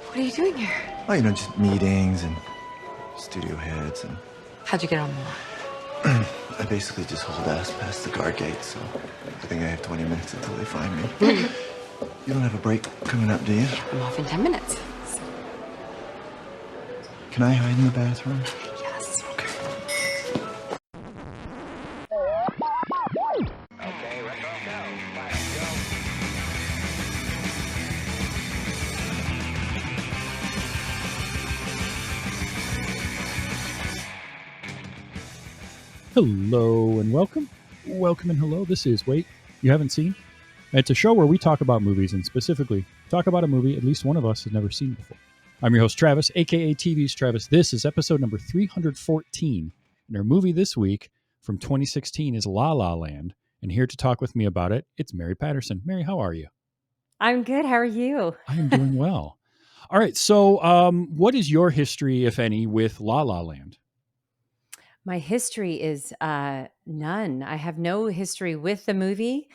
What are you doing here? Oh, just meetings and studio heads and How'd you get on the lot? I basically just hold ass past the guard gate, so I think I have 20 minutes until they find me. You don't have a break coming up, do you? I'm off in 10 minutes. Can I hide in the bathroom? Yes. Okay. Okay, retro go. Let's go. Hello and welcome. Welcome and hello. This is Wait, You Haven't Seen. It's a show where we talk about movies and specifically talk about a movie at least one of us has never seen before. I'm your host, Travis, aka TV's Travis. This is episode number 314. And our movie this week from 2016 is La La Land. And here to talk with me about it, it's Mary Patterson. Mary, how are you? I'm good. How are you? I am doing well. All right. So, what is your history, if any, with La La Land? My history is none. I have no history with the movie,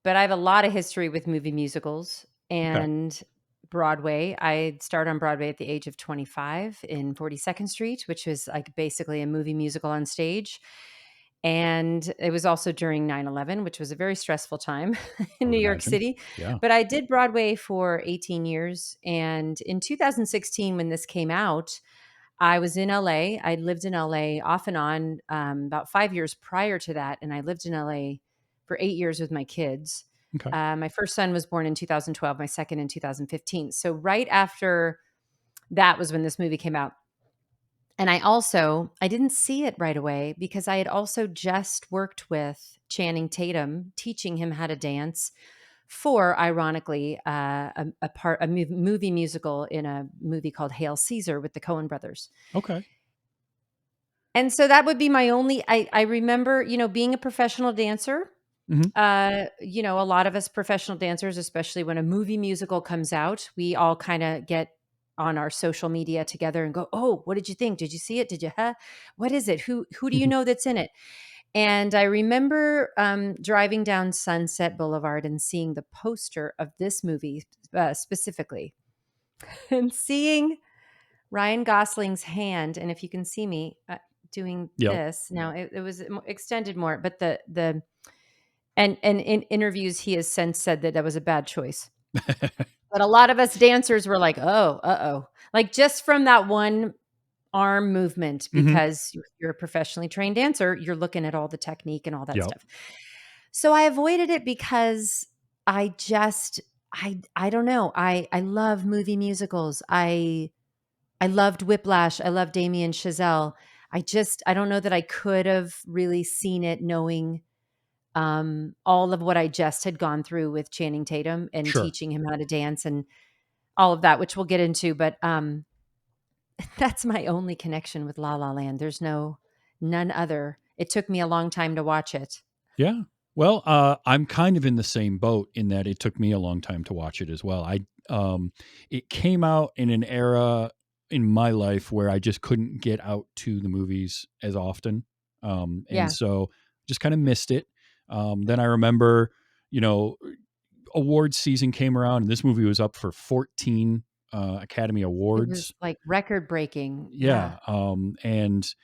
but I have a lot of history with movie musicals Okay. and Broadway. I started on Broadway at the age of 25 in 42nd Street, which was like basically a movie musical on stage. And it was also during 9/11, which was a very stressful time I in would New York imagine. City. Yeah. But I did Broadway for 18 years. And in 2016, when this came out, I was in LA. I lived in LA off and on about 5 years prior to that. And I lived in LA for 8 years with my kids. Okay. My first son was born in 2012, my second in 2015. So right after that was when this movie came out. And I didn't see it right away because I had also just worked with Channing Tatum, teaching him how to dance for, ironically, a movie musical in a movie called Hail Caesar with the Coen brothers. Okay. And so that would be my only, I remember, being a professional dancer. Mhm. A lot of us professional dancers, especially when a movie musical comes out, we all kind of get on our social media together and go, "Oh, what did you think? Did you see it? Did you? Huh? What is it? Who do you know that's in it?" And I remember driving down Sunset Boulevard and seeing the poster of this movie specifically, and seeing Ryan Gosling's hand. And if you can see me doing Yep. this now, it was extended more, but and in interviews, he has since said that that was a bad choice. But a lot of us dancers were like, "Oh, uh-oh." Like, just from that one arm movement, Mhm. because you're a professionally trained dancer, you're looking at all the technique and all that Yep. stuff. So I avoided it because I just I don't know. I love movie musicals. I loved Whiplash. I loved Damien Chazelle. I don't know that I could have really seen it knowing all of what I just had gone through with Channing Tatum and Sure. teaching him how to dance and all of that, which we'll get into. But that's my only connection with La La Land. There's none other. It took me a long time to watch it. Yeah. Well, I'm kind of in the same boat in that it took me a long time to watch it as well. It came out in an era in my life where I just couldn't get out to the movies as often, and Yeah. so just kind of missed it. Then I remember, you know, awards season came around, and this movie was up for 14 Academy It was Awards. like record breaking. Yeah. Yeah, and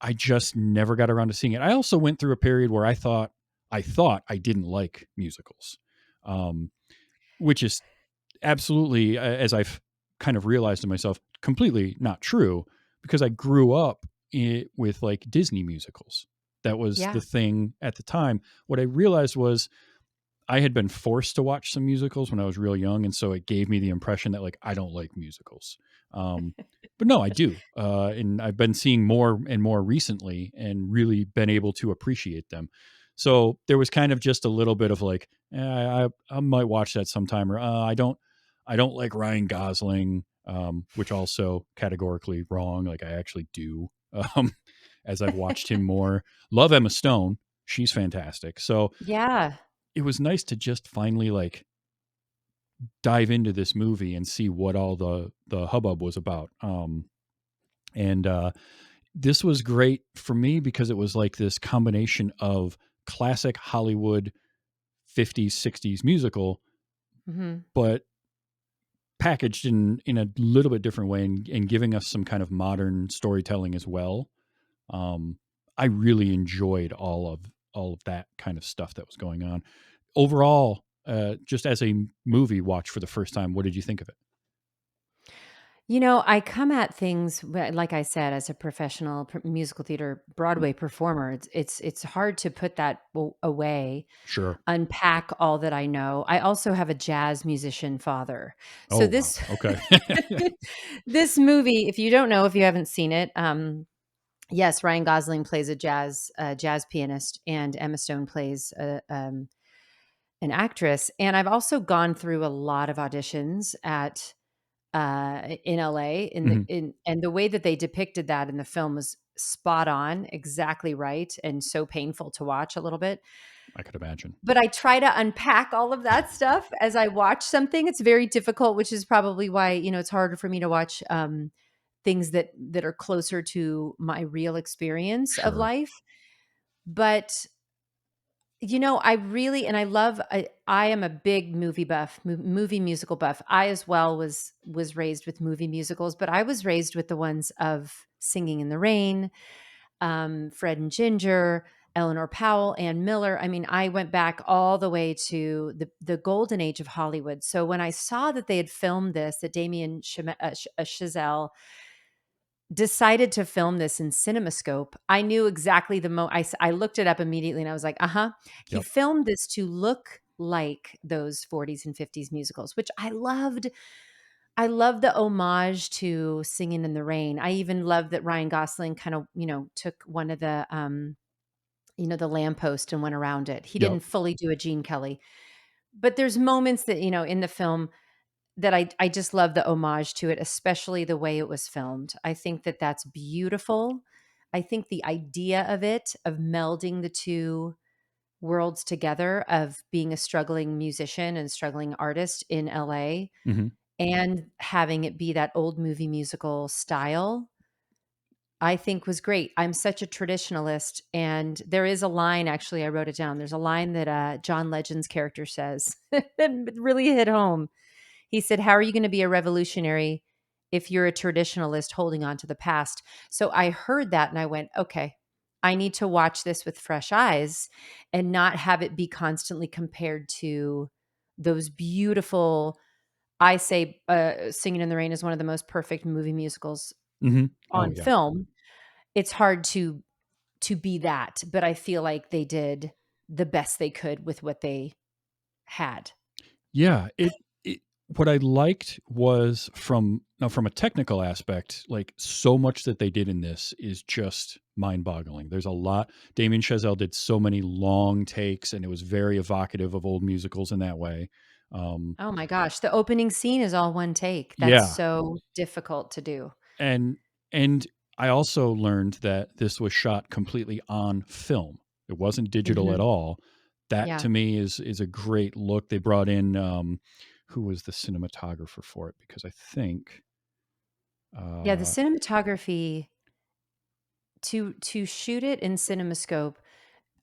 I just never got around to seeing it. I also went through a period where I thought I didn't like musicals, um, which is absolutely, as I've kind of realized to myself, completely not true because I grew up with like Disney musicals. That was Yeah. the thing at the time. What I realized was I had been forced to watch some musicals when I was real young, and so it gave me the impression that like I don't like musicals. Um, but no, I do, and I've been seeing more and more recently, and really been able to appreciate them. So there was kind of just a little bit of like, I might watch that sometime, or I don't like Ryan Gosling, which also categorically wrong. Like I actually do, um, as I've watched him more. Love Emma Stone; she's fantastic. So Yeah. it was nice to just finally like dive into this movie and see what all the hubbub was about. And This was great for me because it was like this combination of classic Hollywood 50s 60s musical, Hmm. but packaged in a little bit different way and giving us some kind of modern storytelling as well. Um, I really enjoyed all of that kind of stuff that was going on. Overall, just as a movie watch for the first time, what did you think of it? I come at things like I said, as a professional musical theater Broadway performer. It's hard to put that away, Sure. unpack all that I know. I also have a jazz musician father, Oh so wow. this Okay. this movie, if you don't know, if you haven't seen it, yes, Ryan Gosling plays a jazz pianist, and Emma Stone plays an actress. And I've also gone through a lot of auditions at in LA, Mhm. and the way that they depicted that in the film was spot on, exactly right, and so painful to watch a little bit. I could imagine. But I try to unpack all of that stuff as I watch something. It's very difficult, which is probably why, it's harder for me to watch things that are closer to my real experience of Sure. life. But I really, and I love, I am a big movie buff, movie musical buff. I as well was raised with movie musicals, but I was raised with the ones of Singing in the Rain, Fred and Ginger, Eleanor Powell, Ann Miller. I mean, I went back all the way to the golden age of Hollywood. So when I saw that they had filmed this, that Damien Chazelle decided to film this in CinemaScope, I knew exactly I looked it up immediately and I was like, uh-huh. He Yep. filmed this to look like those 40s and 50s musicals, which I loved. I love the homage to Singing in the Rain. I even love that Ryan Gosling kind of, took one of the lamppost and went around it. He Yep. didn't fully do a Gene Kelly, but there's moments that, in the film that I just love the homage to it, especially the way it was filmed. I think that that's beautiful. I think the idea of it, of melding the two worlds together, of being a struggling musician and struggling artist in LA Mhm. and having it be that old movie musical style, I think was great. I'm such a traditionalist. And there is a line, actually, I wrote it down. There's a line that John Legend's character says that really hit home. He said, "How are you going to be a revolutionary if you're a traditionalist holding on to the past?" So I heard that and I went, okay, I need to watch this with fresh eyes and not have it be constantly compared to those beautiful. I say Singing in the Rain is one of the most perfect movie musicals Mhm. Oh on yeah. film. It's hard to be that, but I feel like they did the best they could with what they had. Yeah, it what I liked was from a technical aspect, like so much that they did in this is just mind-boggling. There's a lot. Damien Chazelle did so many long takes, and it was very evocative of old musicals in that way. Um, Oh my gosh, the opening scene is all one take. That's yeah, so difficult to do. and and I also learned that this was shot completely on film. It wasn't digital at Mhm. all. That Yeah. to me is a great look. They brought in who was the cinematographer for it because I think Yeah, the uh, cinematography to shoot it in CinemaScope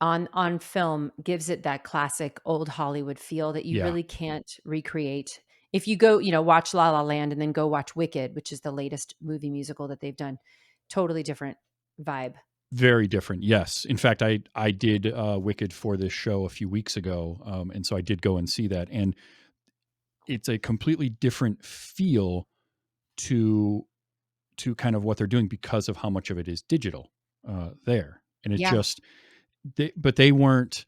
on film gives it that classic old Hollywood feel that you yeah, really can't recreate. If you go, watch La La Land and then go watch Wicked, which is the latest movie musical that they've done, totally different vibe. very different. Yes, in fact, I did Wicked for this show a few weeks ago, and so I did go and see that, and it's a completely different feel to kind of what they're doing because of how much of it is digital there, and it Yeah. just but they weren't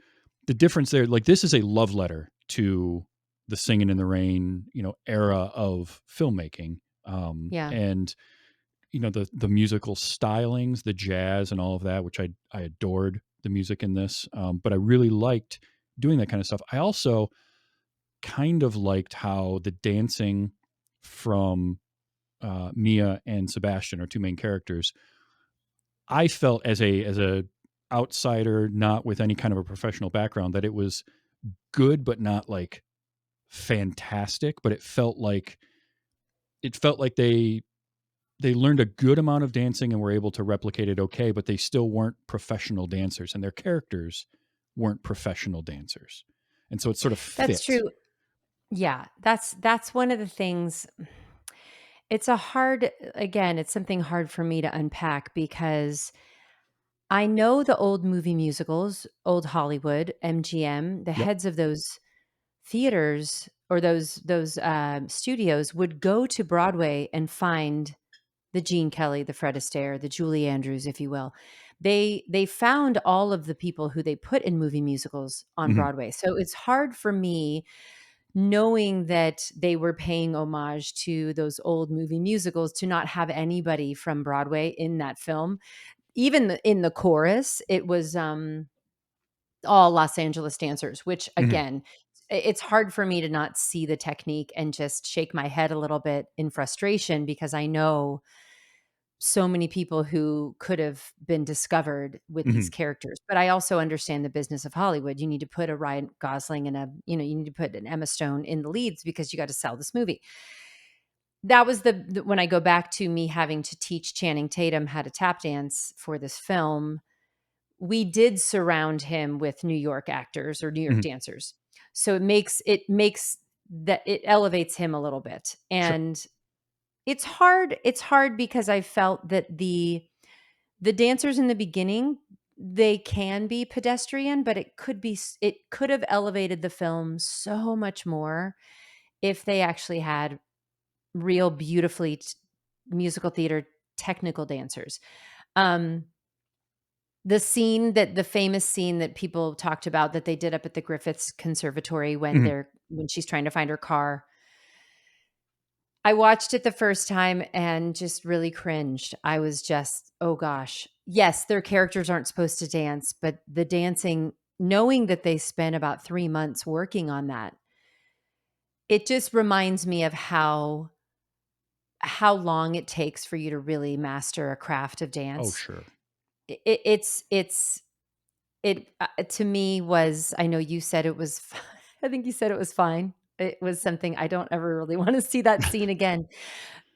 the difference there. Like this is a love letter to the Singing in the Rain, era of filmmaking, Yeah. and the musical stylings, the jazz, and all of that, which I adored the music in this, but I really liked doing that kind of stuff. I also kind of liked how the dancing from Mia and Sebastian, our two main characters, I felt as a outsider, not with any kind of a professional background, that it was good, but not like fantastic. But it felt like they learned a good amount of dancing and were able to replicate it okay, but they still weren't professional dancers, and their characters weren't professional dancers, and so it sort of That's fit. true. Yeah, that's one of the things. It's a hard again, it's something hard for me to unpack because I know the old movie musicals, old Hollywood, MGM, the Yep. heads of those theaters or those studios would go to Broadway and find the Gene Kelly, the Fred Astaire, the Julie Andrews, if you will. They found all of the people who they put in movie musicals on Hmm. Broadway. So it's hard for me knowing that they were paying homage to those old movie musicals to not have anybody from Broadway in that film. Even in the chorus, it was all Los Angeles dancers, which Hmm. again, it's hard for me to not see the technique and just shake my head a little bit in frustration because I know so many people who could have been discovered with these Hmm. characters. But I also understand the business of Hollywood. You need to put a Ryan Gosling and you need to put an Emma Stone in the leads because you got to sell this movie. That was when I go back to me having to teach Channing Tatum how to tap dance for this film, we did surround him with New York actors or New York Hmm. dancers. So it makes that it elevates him a little bit. Sure. And it's hard because I felt that the dancers in the beginning, they can be pedestrian, but it could have elevated the film so much more if they actually had real beautifully musical theater technical dancers. Um the famous scene that people talked about that they did up at the Griffiths Conservatory Hmm. when she's trying to find her car. I watched it the first time and just really cringed. I was just, "Oh gosh." Yes, their characters aren't supposed to dance, but the dancing, knowing that they spent about 3 months working on that, it just reminds me of how long it takes for you to really master a craft of Oh, dance. sure. It to me was, I know you said it was I think you said it was fine. It was something I don't ever really wanna see that scene again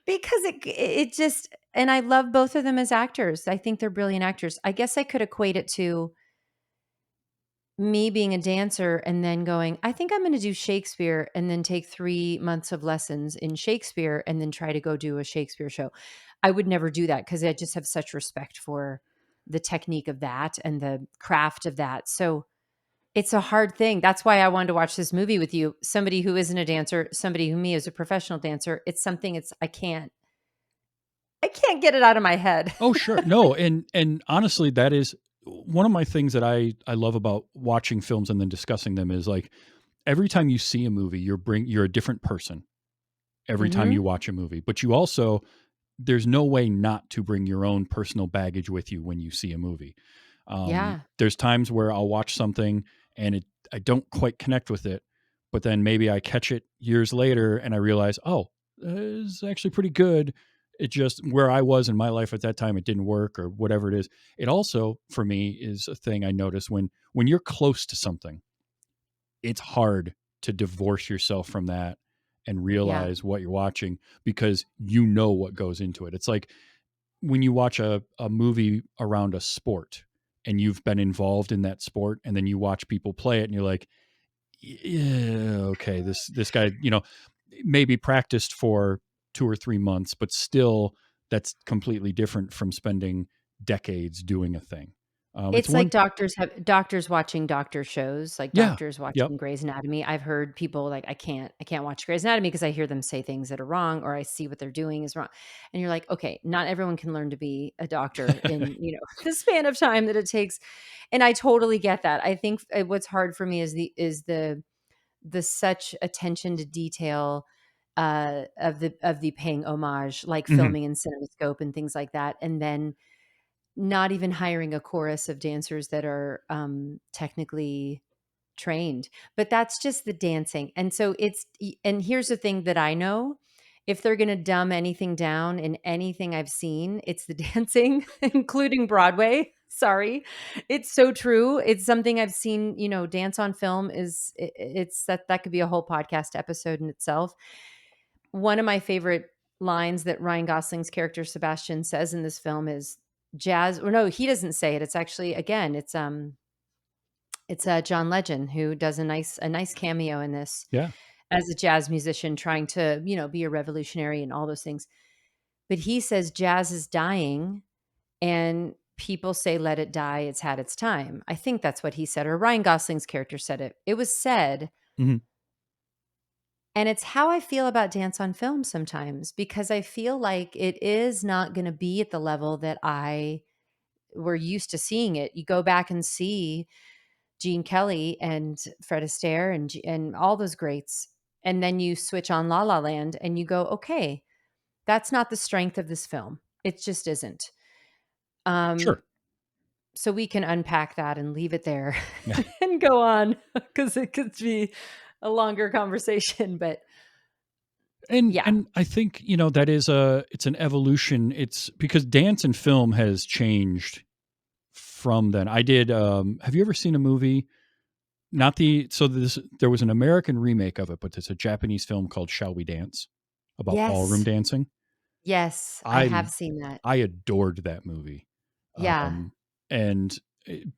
because it just, and I love both of them as actors. I think they're brilliant actors. I guess I could equate it to me being a dancer and then going, "I think I'm gonna do Shakespeare," and then take 3 months of lessons in Shakespeare and then try to go do a Shakespeare show. I would never do that because I just have such respect for the technique of that and the craft of that. So, it's a hard thing. That's why I wanted to watch this movie with you. Somebody who isn't a dancer, somebody who me is a professional dancer. It's something I can't get it out of my head. Oh, sure. No, and honestly, that is one of my things that I love about watching films and then discussing them is like every time you see a movie, you're a different person every time you Mhm. watch a movie. But you also there's no way not to bring your own personal baggage with you when you see a movie. Yeah. There's times where I'll watch something and I don't quite connect with it, but then maybe I catch it years later and I realize, oh, it's actually pretty good. It just where I was in my life at that time, it didn't work or whatever it is. It also, for me, is a thing I notice when you're close to something, it's hard to divorce yourself from that and Yeah. realize what you're watching because you know what goes into it. It's like when you watch a movie around a sport and you've been involved in that sport and then you watch people play it and you're like, yeah, okay, this guy, maybe practiced for 2 or 3 months, but still that's completely different from spending decades doing a thing. It's It's like one. doctors watching doctor shows, like Yeah. doctors Yep. watching Grey's Anatomy. I've heard people like, "I can't watch Grey's Anatomy because I hear them say things that are wrong or I see what they're doing is wrong." And you're like, "Okay, not everyone can learn to be a doctor in, the span of time that it takes." And I totally get that. I think what's hard for me is the such attention to detail of the paying homage, like Mhm. filming in CinemaScope and things like that, and then not even hiring a chorus of dancers that are technically trained. But that's just the dancing. And so and here's the thing that I know, if they're going to dumb anything down in anything I've seen, it's the dancing, including Broadway. Sorry. It's so true. It's something I've seen, dance on film it's that could be a whole podcast episode in itself. One of my favorite lines that Ryan Gosling's character Sebastian says in this film is jazz, or no, he doesn't say it. It's actually, again, it's John Legend who does a nice cameo in this. Yeah. as a jazz musician trying to, be a revolutionary and all those things. But he says jazz is dying and people say let it die, it's had its time. I think that's what he said, or Ryan Gosling's character said it. It was said, Mhm. and it's how I feel about dance on film sometimes, because I feel like it is not going to be at the level that I were used to seeing it. You go back and see Gene Kelly and Fred Astaire and all those greats, and then you switch on La La Land and you go, okay, that's not the strength of this film. It just isn't. Um, Sure. so we can unpack that and leave it there Yeah. and go on because it could be a longer conversation. But yeah, And I think, that is it's an evolution. It's because dance and film has changed from then. I did have you ever seen a movie? Not the so this There was an American remake of it, but it's a Japanese film called Shall We Dance about ballroom yes, dancing. yes, I I have seen that. I adored that movie. Yeah. And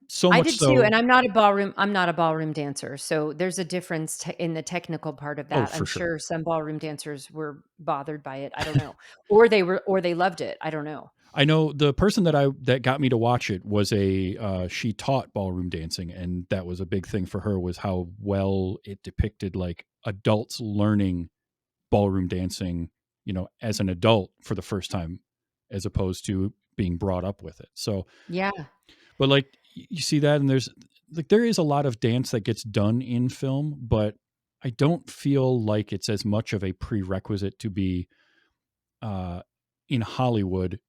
so I much did too, so. and I'm not a ballroom dancer, so there's a difference in the technical part of Oh, that. I'm for sure. sure some ballroom dancers were bothered by it, I don't know. Or they loved it, I don't know. I know the person that got me to watch it was she taught ballroom dancing, and that was a big thing for her, was how well it depicted like adults learning ballroom dancing, as an adult for the first time, as opposed to being brought up with it. So, Yeah, but like you see that, and there is a lot of dance that gets done in film, but I don't feel like it's as much of a prerequisite to be uh, in Hollywood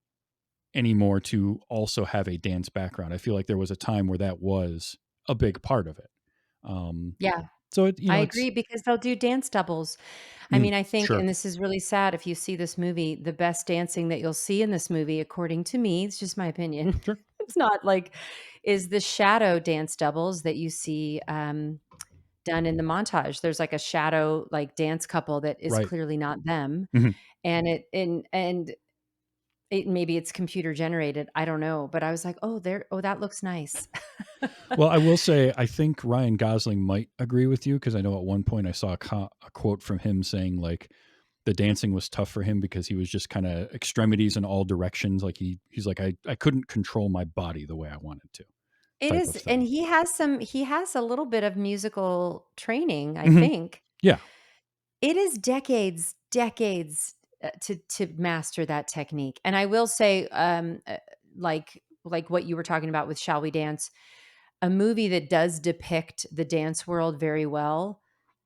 anymore to also have a dance background. I feel like there was a time where that was a big part of it. Um, yeah, so I it's agree because they'll do dance doubles. I mm, mean, I think, sure, and this is really sad, if you see this movie, the best dancing that you'll see in this movie, according to me, it's just my opinion, sure, it's not like, is the shadow dance doubles that you see, done in the montage. There's like a shadow, like, dance couple that is right. clearly not them. Mhm. And maybe it's computer generated, I don't know, but I was like, "Oh, that looks nice." Well, I will say I think Ryan Gosling might agree with you, because I know at one point I saw a quote from him saying like the dancing was tough for him because he was just kind of extremities in all directions. Like he's like I couldn't control my body the way I wanted to, It type of is, and thing. he has a little bit of musical training, I Hmm. think. Yeah. It is decades, to master that technique, and I will say, like what you were talking about with Shall We Dance, a movie that does depict the dance world very well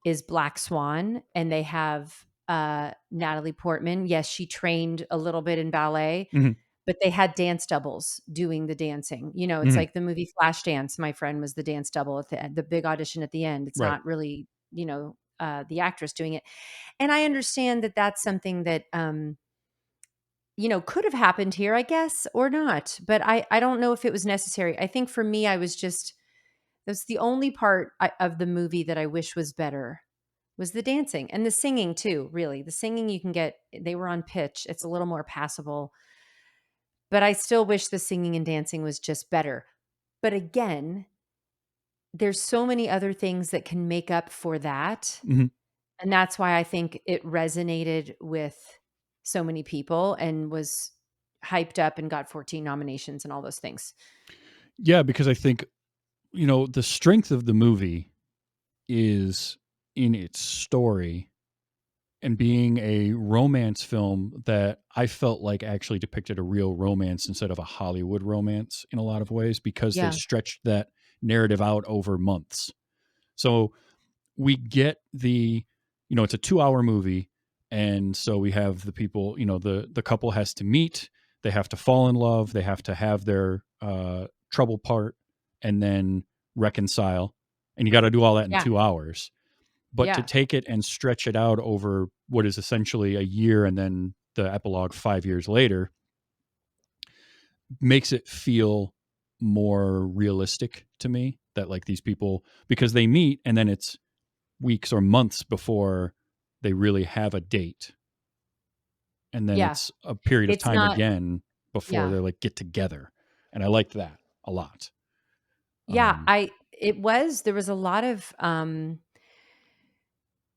is Black Swan, and they have, Natalie Portman. Yes, she trained a little bit in ballet, Hmm. but they had dance doubles doing the dancing. It's Hmm. like the movie Flashdance. My friend was the dance double at the big audition at the end. It's Right. not really, the actress doing it. And I understand that that's something that, could have happened here, I guess, or not. But I don't know if it was necessary. I think for me, that's the only part of the movie that I wish was better, was the dancing and the singing too. Really, the singing, you can get. They were on pitch. It's a little more passable, but I still wish the singing and dancing was just better. But again, there's so many other things that can make up for that. Hmm. And that's why I think it resonated with so many people and was hyped up and got 14 nominations and all those things. Yeah, because I think the strength of the movie is in its story and being a romance film that I felt like actually depicted a real romance instead of a Hollywood romance in a lot of ways, because they Yeah. stretched that narrative out over months. So we get it's a 2 hour movie. And so we have the people, the couple has to meet, they have to fall in love, they have to have their trouble part, and then reconcile. And you got to do all that in Yeah. 2 hours. But to Yeah. take it and stretch it out over what is essentially a year and then the epilogue 5 years later makes it feel more realistic to me, that like these people, because they meet and then it's weeks or months before they really have a date, and then Yeah. it's a period of It's time not, again before yeah. they like get together, and I liked that a lot. Yeah. um There was a lot of,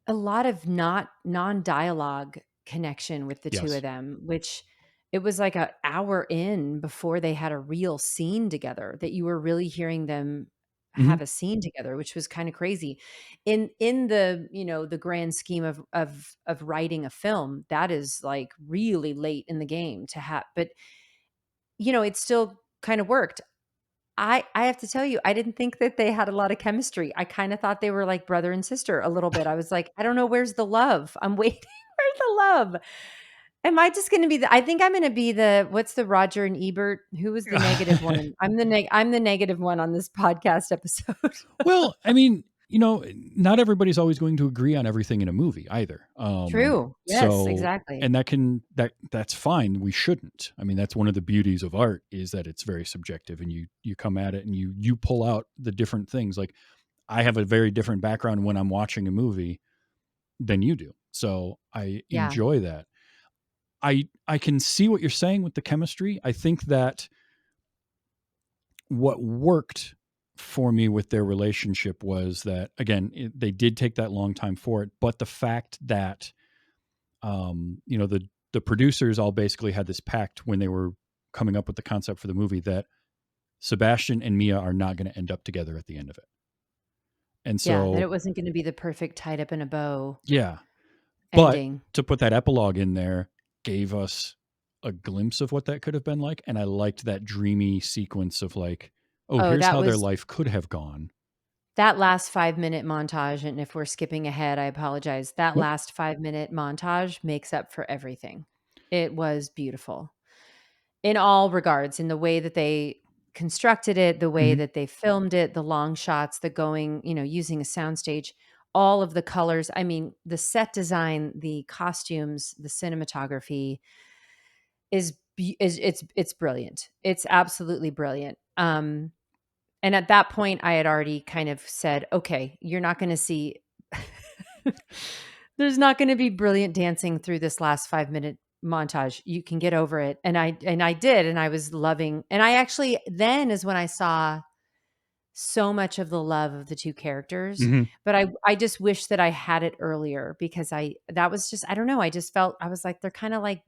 a lot of not non-dialogue connection with the two of Yes. them, which it was like an hour in before they had a real scene together that you were really hearing them Hmm. have a scene together, which was kind of crazy. In the, the grand scheme of writing a film, that is like really late in the game to have, but it still kind of worked. I have to tell you, I didn't think that they had a lot of chemistry. I kinda thought they were like brother and sister a little bit. I was like, "I don't know, where's the love? I'm waiting. Where's the love?" Am I just gonna be I think I'm gonna be what's the Roger and Ebert? Who was the negative one? I'm the negative one on this podcast episode. Well, I mean, not everybody's always going to agree on everything in a movie either. True. Yes, So, exactly. and that's fine. We shouldn't. I mean, that's one of the beauties of art is that it's very subjective, and you come at it and you pull out the different things. Like I have a very different background when I'm watching a movie than you do, so I Yeah. enjoy that. I can see what you're saying with the chemistry. I think that what worked for me with their relationship was that again they did take that long time for it, but the fact that the producers all basically had this pact when they were coming up with the concept for the movie that Sebastian and Mia are not going to end up together at the end of it. And Yeah, that so it wasn't gonna be the perfect tied up in a bow yeah, but ending. to put that epilogue in there gave us a glimpse of what that could have been like, and I liked that dreamy sequence of like, oh, Oh, here's that how their was life could have gone. that last 5-minute montage, and if we're skipping ahead, I apologize. That Nope. last 5-minute montage makes up for everything. It was beautiful in all regards, in the way that they constructed it, the way Mhm. that they filmed it, the long shots, the going, using a soundstage, all of the colors. I mean, the set design, the costumes, the cinematography it's brilliant. It's absolutely brilliant. And at that point, I had already kind of said, "Okay, you're not gonna see there's not gonna be brilliant dancing through this last 5-minute montage. You can get over it." And I did, and I was loving, and I actually then is when I saw so much of the love of the 2 characters, Mhm. but I just wish that I had it earlier because that was just I don't know, I just felt I was like, they're kinda like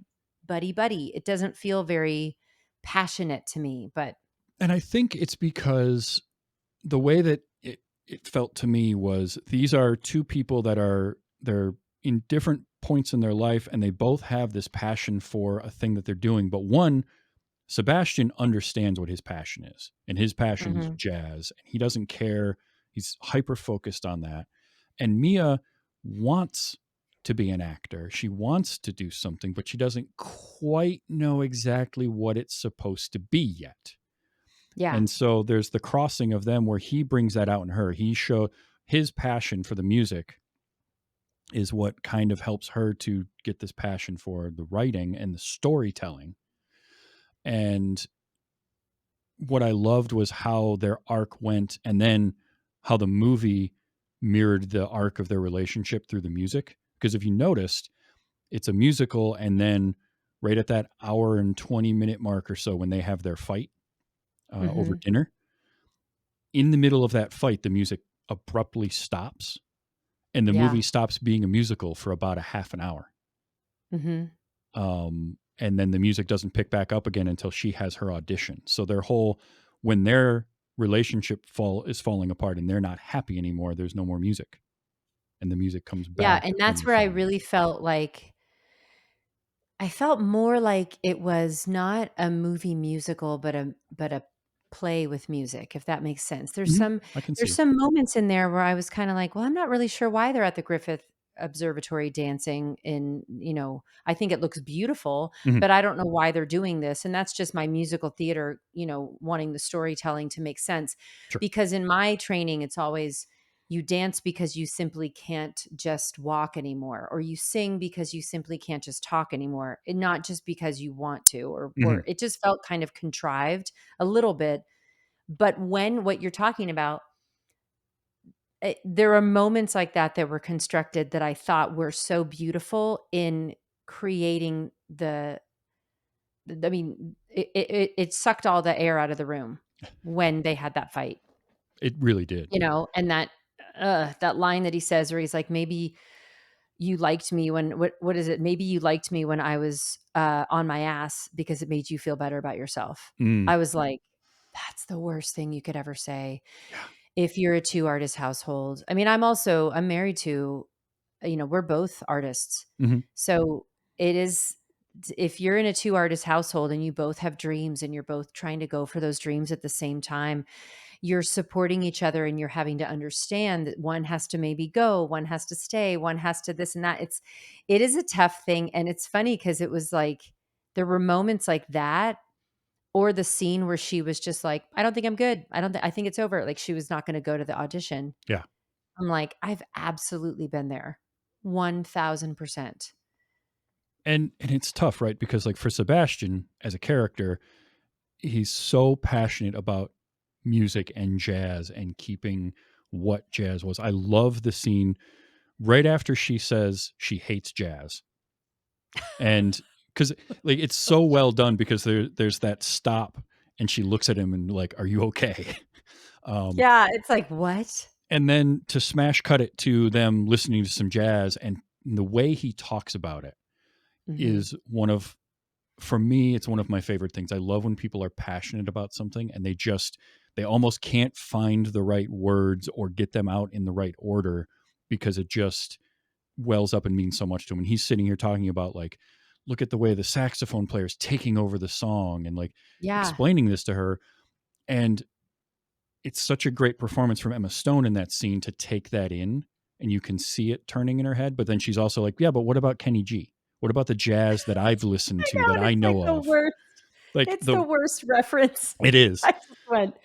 buddy buddy. It doesn't feel very passionate to me, but And I think it's because the way that it felt to me was these are two people that they're in different points in their life and they both have this passion for a thing that they're doing, but one, Sebastian understands what his passion is, and his passion is Mhm. jazz, and he doesn't care. He's hyper focused on that. And Mia wants to be an actor. She wants to do something, but she doesn't quite know exactly what it's supposed to be yet. Yeah. And so there's the crossing of them where he brings that out in her. He show his passion for the music is what kind of helps her to get this passion for the writing and the storytelling. And what I loved was how their arc went and then how the movie mirrored the arc of their relationship through the music. Because if you noticed, it's a musical and then right at that hour and 20-minute mark or so when they have their fight over Mhm. dinner, in the middle of that fight, the music abruptly stops and the Yeah. movie stops being a musical for about a half an hour. Mhm. And then the music doesn't pick back up again until she has her audition. So when their relationship is falling apart and they're not happy anymore, there's no more music, and the music comes Yeah, back and when that's they where I fall in love. really felt like I felt more like it was not a movie musical, but a play with music, if that makes sense. Mhm. I can There's see. some moments in there where I was kinda like, "Well, I'm not really sure why they're at the Griffith Observatory dancing in," I think it looks beautiful, Mhm. but I don't know why they're doing this, and that's just my musical theater, wanting the storytelling to make sense. Sure. Because in my training, it's always you dance because you simply can't just walk anymore, or you sing because you simply can't just talk anymore, and not just because you want to, or Mhm. it just felt kind of contrived a little bit. But when what you're talking about, there are moments like that that were constructed that I thought were so beautiful in creating I mean, it sucked all the air out of the room when they had that fight. It really did. And that line that he says where he's like, "Maybe you liked me when what is it? Maybe you liked me when I was on my ass because it made you feel better about yourself. Mm, I was like, that's the worst thing you could ever say yeah. if you're a two artist household. I mean, I'm married to, we're both artists. Hmm. So it is, if you're in a two artist household and you both have dreams and you're both trying to go for those dreams at the same time, you're supporting each other and you're having to understand that one has to maybe go, one has to stay, one has to this and that. It is a tough thing. And it's funny because it was like, there were moments like that, or the scene where she was just like, I don't think I'm good. I think it's over. Like she was not going to go to the audition. Yeah. I'm like, I've absolutely been there. 1000%. And it's tough, right? Because like for Sebastian as a character, he's so passionate about music and jazz and keeping what jazz was. I love the scene right after she says she hates jazz. And because like it's so well done because there's that stop and she looks at him and like, are you okay? Um, Yeah. It's like, what? and then to smash cut it to them listening to some jazz, and the way he talks about it Hmm. is one of, for me, it's one of my favorite things. I love when people are passionate about something and they almost can't find the right words or get them out in the right order because it just wells up and means so much to him. And he's sitting here talking about like, look at the way the saxophone player is taking over the song and like Yeah. explaining this to her. And it's such a great performance from Emma Stone in that scene to take that in, and you can see it turning in her head. But then she's also like, yeah, but what about Kenny G? What about the jazz that I've listened I to know. that And I it's like know the of? worst. Like It's the worst reference. it is. I just went,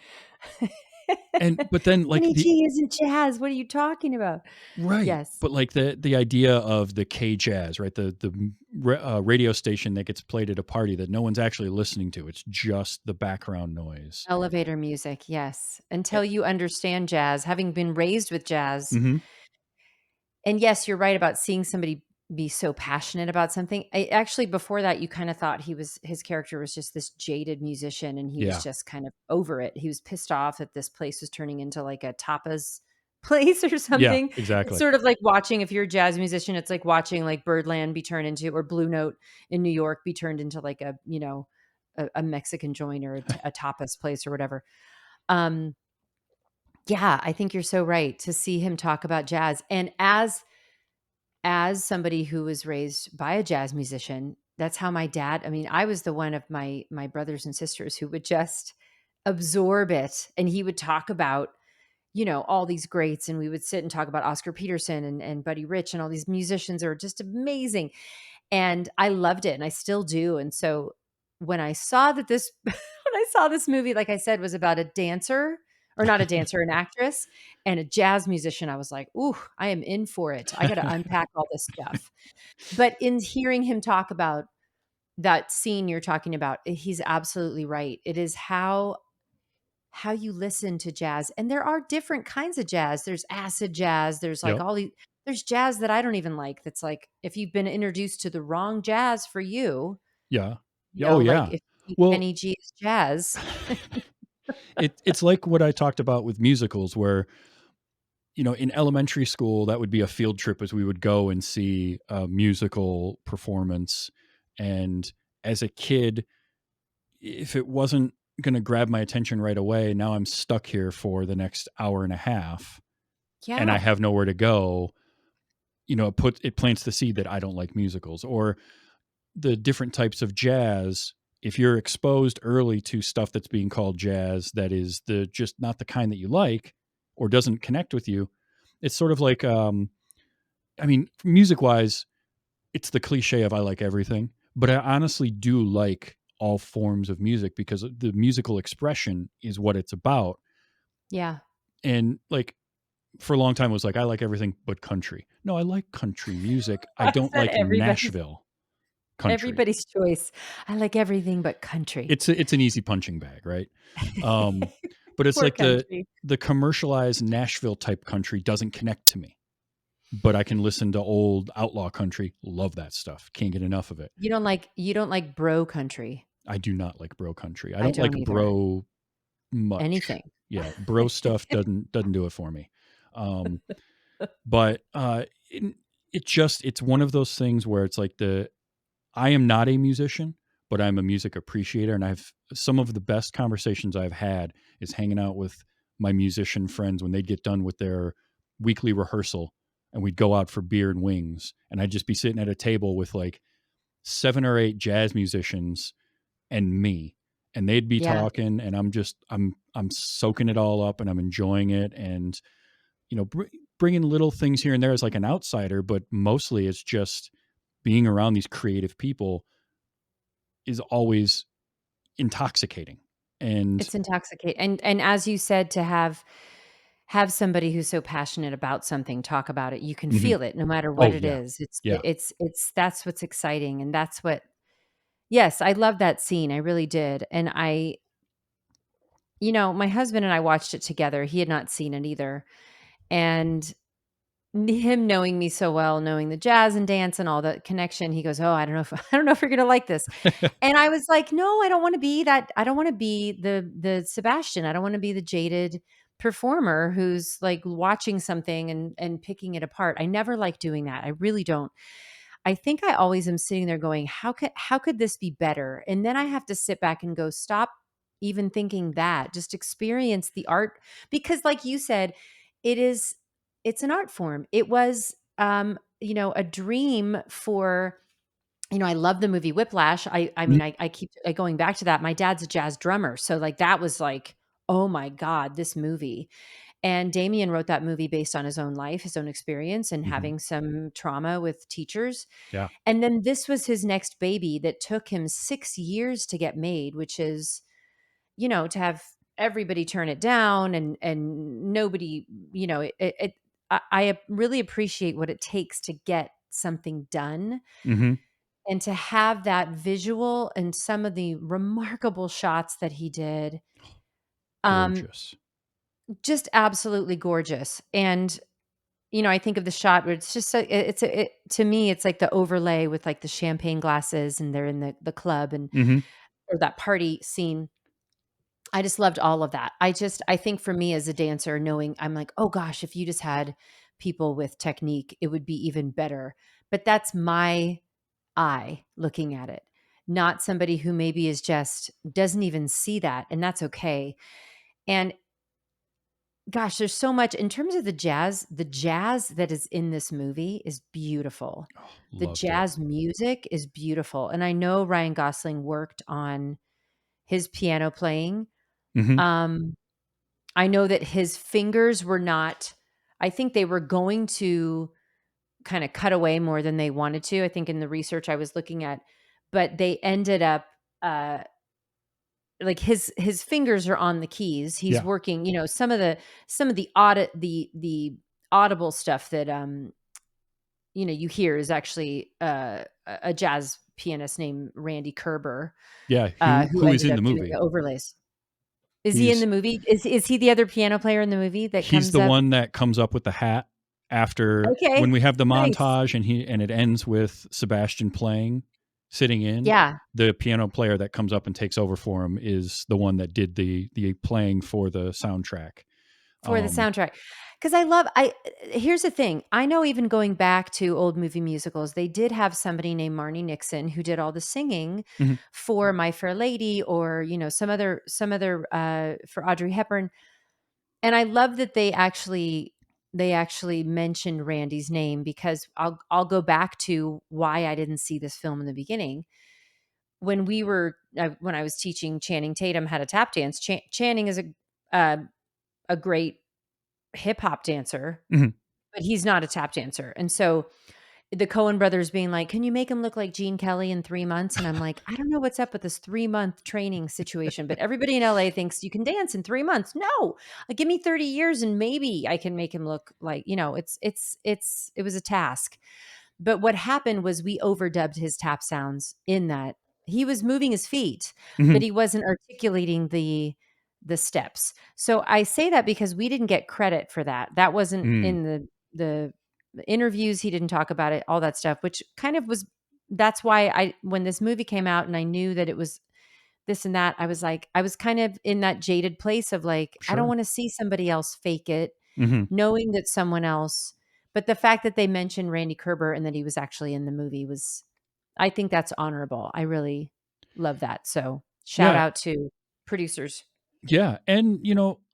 But then like Kenny G isn't jazz. What are you talking about? right. Yes. But like the idea of the K jazz, right? The radio station that gets played at a party that no one's actually listening to. It's just the background noise. Elevator music. Yes. Until you understand jazz, having been raised with jazz. Mm-hmm. And yes, you're right about seeing somebody be so passionate about something. I actually, before that, you kind of thought his character was just this jaded musician and he was Yeah. just kind of over it. He was pissed off that this place was turning into like a tapas place or Yeah. something. It's Exactly. sort of like watching, if you're a jazz musician, it's like watching like Birdland be turned into, or Blue Note in New York be turned into like a Mexican joint or a tapas place or whatever. Um, yeah, I think you're so right to see him talk about jazz. And as somebody who was raised by a jazz musician, that's how my dad, I mean, I was the one of my brothers and sisters who would just absorb it, and he would talk about, all these greats, and we would sit and talk about Oscar Peterson and Buddy Rich and all these musicians are just amazing. And I loved it and I still do. And so when I saw that this when I saw this movie, like I said, was about a dancer, or not a dancer, an actress and a jazz musician, I was like, "Ooh, I am in for it. I got to unpack all this stuff." But in hearing him talk about that scene you're talking about, he's absolutely right. It is how you listen to jazz. And there are different kinds of jazz. There's acid jazz, there's like Yep. all these, there's jazz that I don't even like, that's like if you've been introduced to the wrong jazz for you, Yeah. Yeah. Oh like yeah. if you Well, Kenny G's jazz. it's like what I talked about with musicals where, in elementary school, that would be a field trip as we would go and see a musical performance. And as a kid, if it wasn't going to grab my attention right away, now I'm stuck here for the next hour and a half and I Yeah. have nowhere to go. It plants the seed that I don't like musicals, or the different types of jazz. If you're exposed early to stuff that's being called jazz, that is just not the kind that you like or doesn't connect with you, it's sort of like, I mean, music wise, it's the cliche of I like everything, but I honestly do like all forms of music because the musical expression is what it's about. Yeah. And like for a long time, it was like, I like everything but country. No, I like country music. I Is don't that like everybody's Nashville country. everybody's choice? I like everything but country. It's an easy punching bag, right? Um, but it's Poor like the country. the commercialized Nashville type country doesn't connect to me. But I can listen to old outlaw country, love that stuff. Can't get enough of it. You don't like bro country. I do not like bro country. I I don't like don't either. bro much. Anything. Yeah, bro stuff doesn't do it for me. Um, but it's one of those things where it's like I am not a musician, but I'm a music appreciator, and I've some of the best conversations I've had is hanging out with my musician friends when they'd get done with their weekly rehearsal, and we'd go out for beer and wings, and I'd just be sitting at a table with like 7 or 8 jazz musicians and me, and they'd be Yeah. talking, and I'm soaking it all up, and I'm enjoying it, and bringing little things here and there as like an outsider, but mostly it's just being around these creative people is always intoxicating. And It's intoxicating. And as you said, to have somebody who's so passionate about something talk about it, you can mhm. feel it no matter what Oh it yeah, is. yeah. It's that's what's exciting, and that's what yes, I love that scene. I really did. And my husband and I watched it together. He had not seen it either. And him knowing me so well, knowing the jazz and dance and all the connection, he goes, "Oh, I don't know if I don't know if you're gonna like this." And I was like, "No, I don't wanna be that. I don't wanna be the Sebastian. I don't wanna be the jaded performer who's, like, watching something and picking it apart. I never like doing that. I really don't. I think I always am sitting there going, how could this be better?" And then I have to sit back and go, "Stop even thinking that. Just experience the art." Because like you said, it is it's an art form. It was, a dream for I love the movie Whiplash. I Mhm, mean, I keep going back to that. My dad's a jazz drummer, so, like, that was like, "Oh my god, this movie." And Damien wrote that movie based on his own life, his own experience, and mhm. having some trauma with teachers. Yeah. And then this was his next baby that took him 6 years to get made, which is, to have everybody turn it down and nobody, I really appreciate what it takes to get something done Mhm. and to have that visual and some of the remarkable shots that he did. Um, Gorgeous. just absolutely gorgeous. And I think of the shot where it's just to me, it's like the overlay with like the champagne glasses and they're in the club and Mhm. or that party scene. I just loved all of that. I think for me as a dancer, knowing I'm like, oh gosh, if you just had people with technique, it would be even better. But that's my eye looking at it, not somebody who maybe is just doesn't even see that. And that's okay. And gosh, there's so much in terms of the jazz that is in this movie is beautiful. Oh, The loved it. jazz music is beautiful, and I know Ryan Gosling worked on his piano playing. Mhm. Um, I know that his fingers were not I think they were going to kinda cut away more than they wanted to, I think in the research I was looking at, but they ended up, uh like his fingers are on the keys. He's Yeah. working, some of the the audible stuff that you hear is actually a jazz pianist named Randy Kerber, Yeah, who who who is ended in up the doing the movie. overlays. Is he in the He's movie? Is he the other piano player in the movie that he's comes the up? one that comes up with the hat after when Okay, we have the nice. montage, and it ends with Sebastian playing, sitting in. Yeah. The piano player that comes up and takes over for him is the one that did the playing for the soundtrack. For the Um soundtrack, because I here's the thing, I know even going back to old movie musicals, they did have somebody named Marnie Nixon who did all the singing Mhm. for My Fair Lady or, some other, for Audrey Hepburn, and I love that they actually mentioned Randy's name because I'll go back to why I didn't see this film in the beginning. When I was teaching Channing Tatum how to tap dance, Channing is a great hip hop dancer, Mhm. but he's not a tap dancer. And so the Coen brothers being like, "Can you make him look like Gene Kelly in 3 months?" And I'm like, "I don't know what's up with this 3-month training situation, but everybody in LA thinks you can dance in 3 months." No. Give me 30 years and maybe I can make him look like, it was a task. But what happened was we overdubbed his tap sounds in that he was moving his feet, but Mhm. he wasn't articulating the steps. So I say that because we didn't get credit for that. That wasn't Mm. in the interviews. He didn't talk about it, all that stuff, which kind of was that's why when this movie came out and I knew that it was this and that, I was like, I was kind of in that jaded place of like, I don't Sure. want to see somebody else fake it, Mhm. knowing that someone else. But the fact that they mentioned Randy Kerber and that he was actually in the movie was, I think that's honorable. I really love that. So shout Yeah, out to producers. yeah, and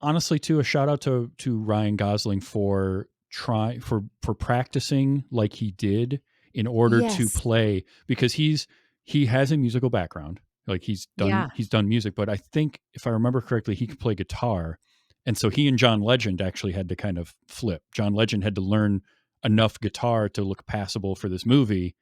honestly, too, a shout out to Ryan Gosling for practicing like he did in order to Yes. play, because he has a musical background, like Yeah. he's done music, but I think if I remember correctly, he could play guitar, and so he and John Legend actually had to kind of flip. John Legend had to learn enough guitar to look passable for this movie,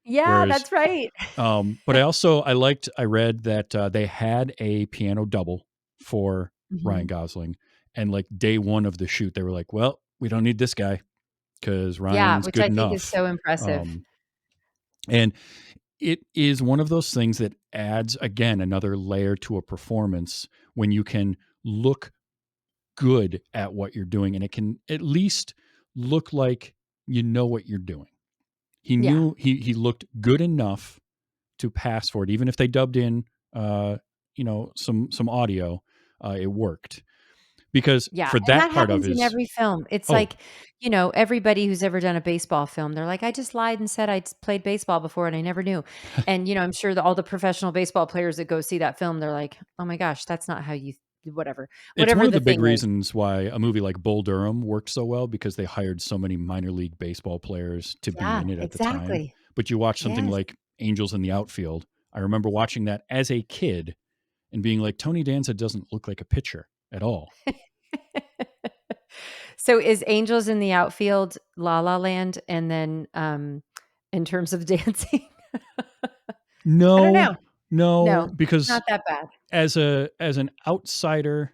Yeah, whereas that's right. but I read that they had a piano double for Ryan Mhm. Gosling, and like day one of the shoot, they were like, "Well, we don't need this guy because Yeah, Ryan's which good I think is enough." so impressive. Um, and it is one of those things that adds again another layer to a performance when you can look good at what you're doing, and it can at least look like you know what you're doing. He Yeah. knew he looked good enough to pass for it, even if they dubbed in, uh, some audio. It worked because Yeah, for and that that part of happens in his every film. It's oh, like, everybody who's ever done a baseball film, they're like, "I just lied and said played baseball before and I never knew." And, I'm sure that all the professional baseball players that go see that film, they're like, "Oh my gosh, that's not how you whatever." it's one Whatever of the the big thing is. reasons why a movie like Bull Durham worked so well, because they hired so many minor league baseball players to be Yeah, in it at the time. exactly. But you watch something Yes. like Angels in the Outfield. I remember watching that as a kid and being like, Tony Danza doesn't look like a pitcher at all. So is Angels in the Outfield La La Land and then, in terms of dancing? I don't No, know. no, No, it's because not that bad. as an outsider,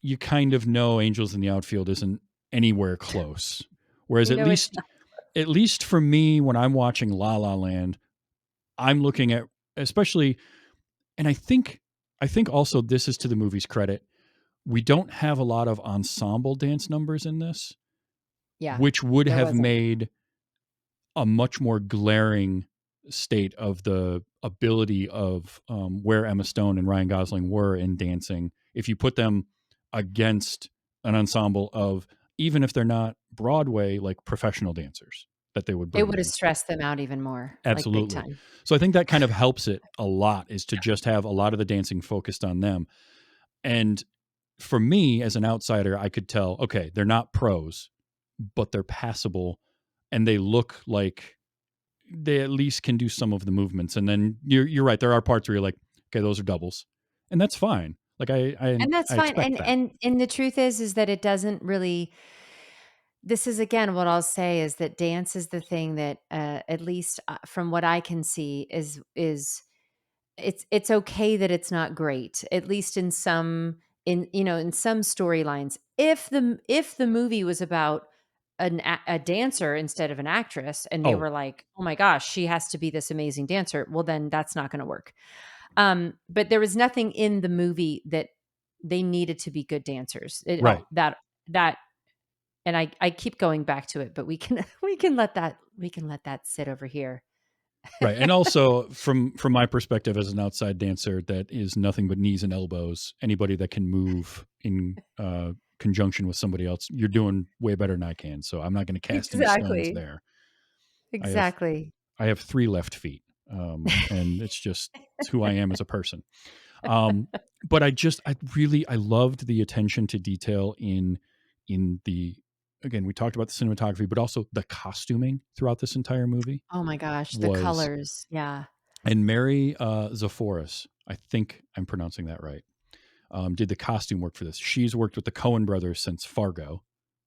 you kind of know Angels in the Outfield isn't anywhere close. Whereas You know it's not. at least for me, when I'm watching La La Land, I'm looking at, especially, and I think also this is to the movie's credit. We don't have a lot of ensemble dance numbers in this, Yeah, which would there have wasn't. made a much more glaring state of the ability of where Emma Stone and Ryan Gosling were in dancing. If you put them against an ensemble of, even if they're not Broadway, like professional dancers that they would It bring would have in. stressed them out even more, like, big Absolutely. time. So I think that kind of helps it a lot, is to just have a lot of the dancing focused on them. And for me as an outsider, I could tell, okay, they're not pros, but they're passable and they look like they at least can do some of the movements. And then you're right. There are parts where you're like, okay, those are doubles, and that's fine. Like And that's I fine, expect and that. and the truth is that it doesn't really, this is again what I'll say is that dance is the thing that, at least, from what I can see, is it's okay that it's not great, at least in some, in some storylines. If the movie was about a dancer instead of an actress, and they Oh, were like, "Oh my gosh, she has to be this amazing dancer," well, then that's not gonna work. But there was nothing in the movie that they needed to be good dancers. It right. all that and I keep going back to it, but we can we can let that sit over here. Right. And also from my perspective as an outside dancer that is nothing but knees and elbows, anybody that can move in conjunction with somebody else, you're doing way better than I can. So I'm not going to cast any stones Exactly. there. I have Exactly. I have 3 left feet. And it's who I am as a person. Um, but I loved the attention to detail in the, again, we talked about the cinematography, but also the costuming throughout this entire movie Oh my gosh, the was, colors. Yeah. and Mary Zaforis, I think I'm pronouncing that right, did the costume work for this. She's worked with the Coen brothers since Fargo.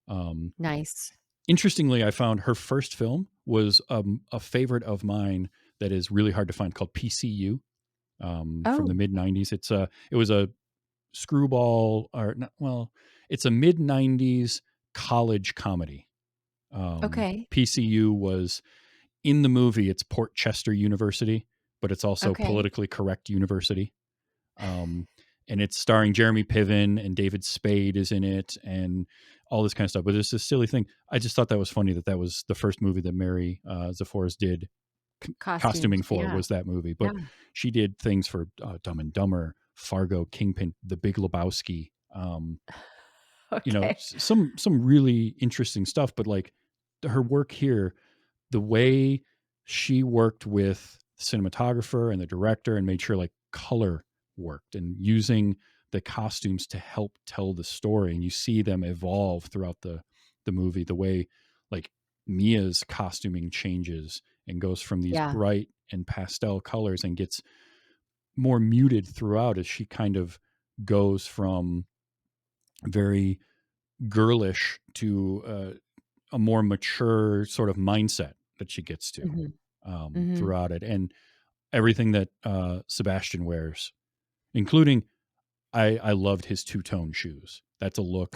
Um, Nice. Interestingly, I found her first film was a favorite of mine that is really hard to find, called PCU, from the Oh, mid '90s. It was a screwball, or not, well, it's a mid '90s college comedy. okay. PCU was, in the movie, it's Port Chester University, but it's also Okay. politically correct university. Um, and it's starring Jeremy Piven, and David Spade is in it, and all this kind of stuff. But it's this silly thing. I just thought that was funny that was the first movie that Mary Zaforis did costuming Costumes. for, Yeah. was that movie. Yeah. But she did things for Dumb and Dumber, Fargo, Kingpin, The Big Lebowski. Okay. Some really interesting stuff. But like her work here, the way she worked with the cinematographer and the director and made sure like color worked and using the costumes to help tell the story, and you see them evolve throughout the movie, the way like Mia's costuming changes and goes from these Yeah. bright and pastel colors and gets more muted throughout as she kind of goes from very girlish to a more mature sort of mindset that she gets to Hmm. Hmm. throughout it, and everything that Sebastian wears, including I loved his two-tone shoes. That's a look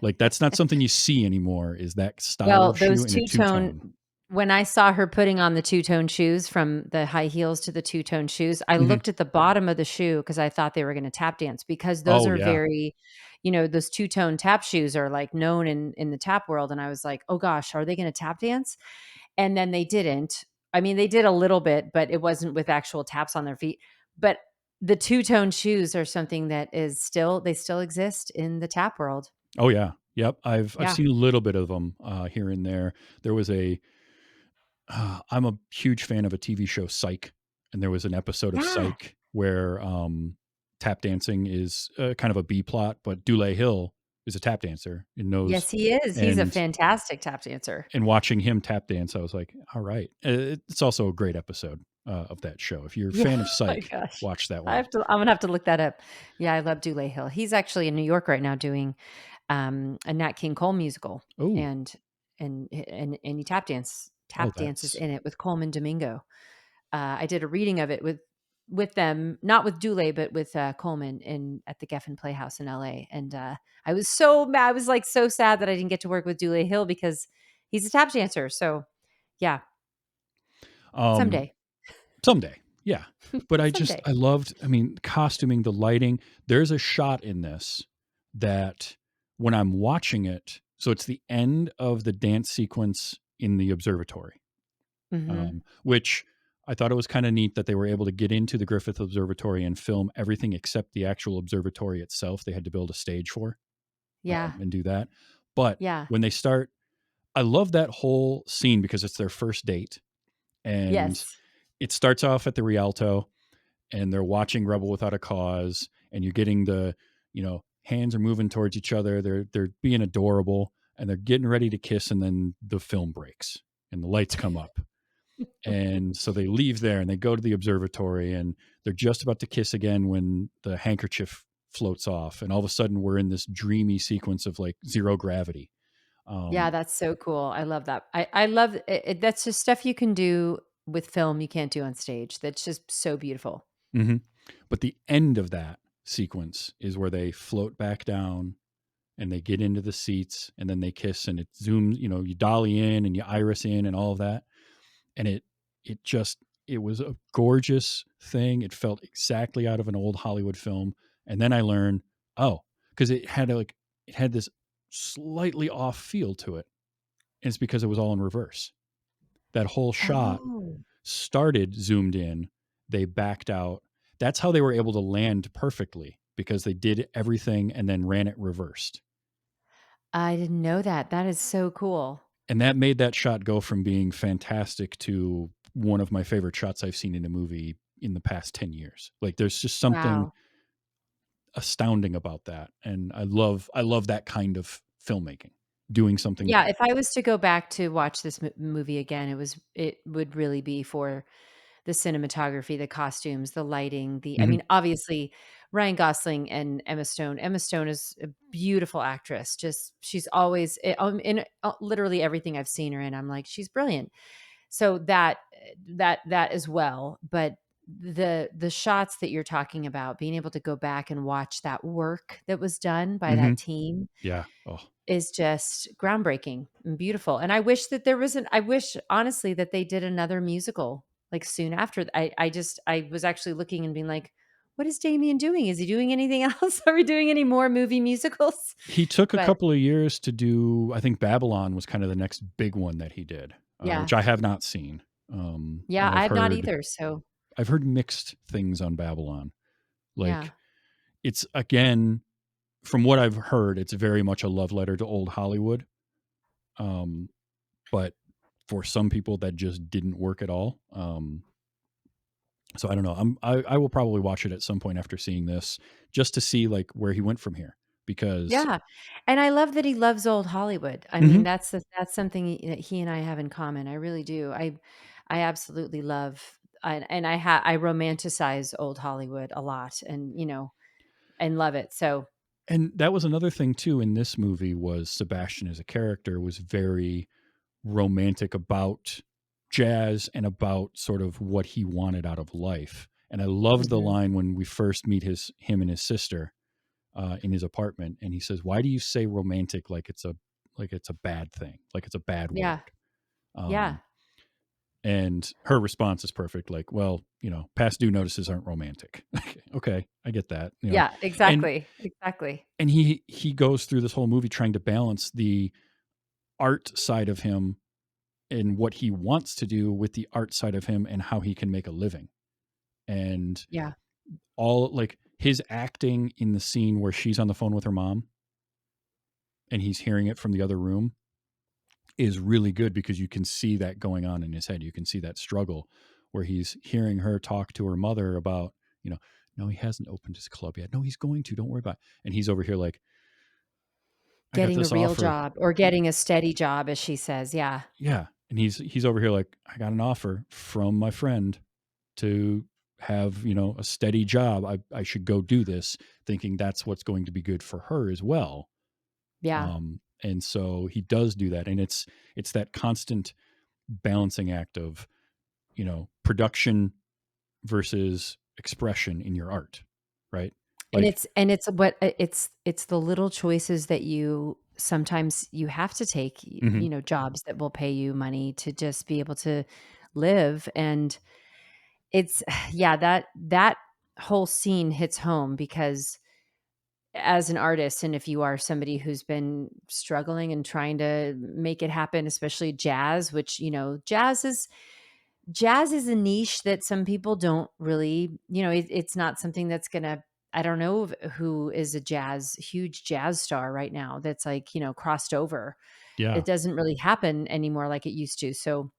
like that's not something you see anymore. Is that style Well, of shoe those in a two-tone two-tone? when I saw her putting on the two-tone shoes from the high heels to the two-tone shoes, I Mhm. looked at the bottom of the shoe because I thought they were gonna tap dance because those Oh are yeah, very those two-tone tap shoes are, like, known in the tap world, and I was like, "Oh gosh, are they gonna tap dance?" And then they didn't. I mean, they did a little bit, but it wasn't with actual taps on their feet. But the two-tone shoes are something that is still they still exist in the tap world. oh yeah, yep. I've Yeah. seen a little bit of them here and there. There was a I'm a huge fan of a TV show, Psych, and there was an episode of Yeah. Psych where tap dancing is kind of a B plot, but Dule Hill is a tap dancer and knows. Yes, he is. He's a And fantastic tap dancer. watching him tap dance, I was like, all right. It's also a great episode of that show. If you're a Yeah. fan of Oh my Psych, gosh. watch that I one. have to I'm gonna have to look that up. Yeah, I love Dule Hill. He's actually in New York right now doing, a Nat King Cole musical, Oh, and he oh, tap dances that's in it with Coleman Domingo. I did a reading of it with them, not with Dule, but with, Coleman in at the Geffen Playhouse in LA, and, I was so mad I was, like, so sad that I didn't get to work with Dule Hill because he's a tap dancer, so yeah, um, someday. someday. Yeah. But Someday. I loved, I mean, costuming, the lighting. There's a shot in this that when I'm watching it, so it's the end of the dance sequence in the observatory, Mhm. which I thought it was kind of neat that they were able to get into the Griffith Observatory and film everything except the actual observatory itself. They had to build a stage for Yeah. and do that. But Yeah. when they start, I love that whole scene because it's their first date, and Yes. it starts off at the Rialto, and they're watching Rebel Without a Cause, and you're getting the, hands are moving towards each other. They're being adorable, and they're getting ready to kiss, and then the film breaks and the lights come up. And so they leave there and they go to the observatory, and they're just about to kiss again when the handkerchief floats off, and all of a sudden we're in this dreamy sequence of like zero gravity. Yeah, Um, that's so cool. I love that. I love that's just stuff you can do with film you can't do on stage. That's just so beautiful. mhm. But the end of that sequence is where they float back down and they get into the seats, and then they kiss, and it zooms, you dolly in and you iris in and all of that. And it just, it was a gorgeous thing. It felt exactly out of an old Hollywood film. And then I learned, oh, because it had this slightly off feel to it. And it's because it was all in reverse. That whole shot Oh. started zoomed in, they backed out. That's how they were able to land perfectly, because they did everything and then ran it reversed. I didn't know that. That is so cool. And that made that shot go from being fantastic to one of my favorite shots I've seen in a movie in the past 10 years. Like there's just something Wow. astounding about that. And I love that kind of filmmaking, doing something Yeah, different. if I was to go back to watch this movie again, it would really be for the cinematography, the costumes, the lighting, I Mhm. mean, obviously Ryan Gosling and Emma Stone. Emma Stone is a beautiful actress. Just she's always in literally everything I've seen her in. I'm like, she's brilliant. So that as well, but the shots that you're talking about, being able to go back and watch that work that was done by that Mhm. team Yeah. Oh, is just groundbreaking and beautiful. And I wish that there wasn't I wish honestly that they did another musical like soon after. I was actually looking and being like, what is Damien doing? Is he doing anything else? Are we doing any more movie musicals? he took a But couple of years to do, I think Babylon was kind of the next big one that he did, yeah. which I have not seen. Yeah, And I have not either. So I've heard mixed things on Babylon. yeah. Like it's, again, from what I've heard, it's very much a love letter to old Hollywood. Um, but for some people that just didn't work at all. So I don't know. I will probably watch it at some point after seeing this, just to see like where he went from here, because Yeah, and I love that he loves old Hollywood. I mean, Mhm. that's something that he and I have in common. I really do. I absolutely love and I romanticize old Hollywood a lot, and and love it. So And that was another thing too in this movie, was Sebastian as a character was very romantic about jazz and about sort of what he wanted out of life. And I loved the Mhm. line when we first meet him and his sister in his apartment, and he says, "Why do you say romantic like it's a bad thing, like it's a bad Yeah, word?" yeah, Um, and her response is perfect, like, "Well, past due notices aren't romantic." Okay, I get that, yeah, and exactly, exactly. he goes through this whole movie trying to balance the art side of him and what he wants to do with the art side of him and how he can make a living. And Yeah. all like his acting in the scene where she's on the phone with her mom and he's hearing it from the other room is really good, because you can see that going on in his head. You can see that struggle where he's hearing her talk to her mother about, you know, no, he hasn't opened his club yet. No, he's going to. Don't worry about it. And he's over here like, I got Getting a this real offer. job or getting a steady job, as she says. Yeah. Yeah. And he's over here like, I got an offer from my friend to have, a steady job. I should go do this, thinking that's what's going to be good for her as well. Yeah. And so he does do that. And it's that constant balancing act of, production versus expression in your art. Right. And Like, it's the little choices that you sometimes you have to take, mhm, jobs that will pay you money to just be able to live. And it's yeah, that whole scene hits home because as an artist, and if you are somebody who's been struggling and trying to make it happen, especially jazz, which, jazz is a niche that some people don't really, it's not something that's gonna. I don't know who is a huge jazz star right now that's like, crossed over. yeah. It doesn't really happen anymore like it used to. So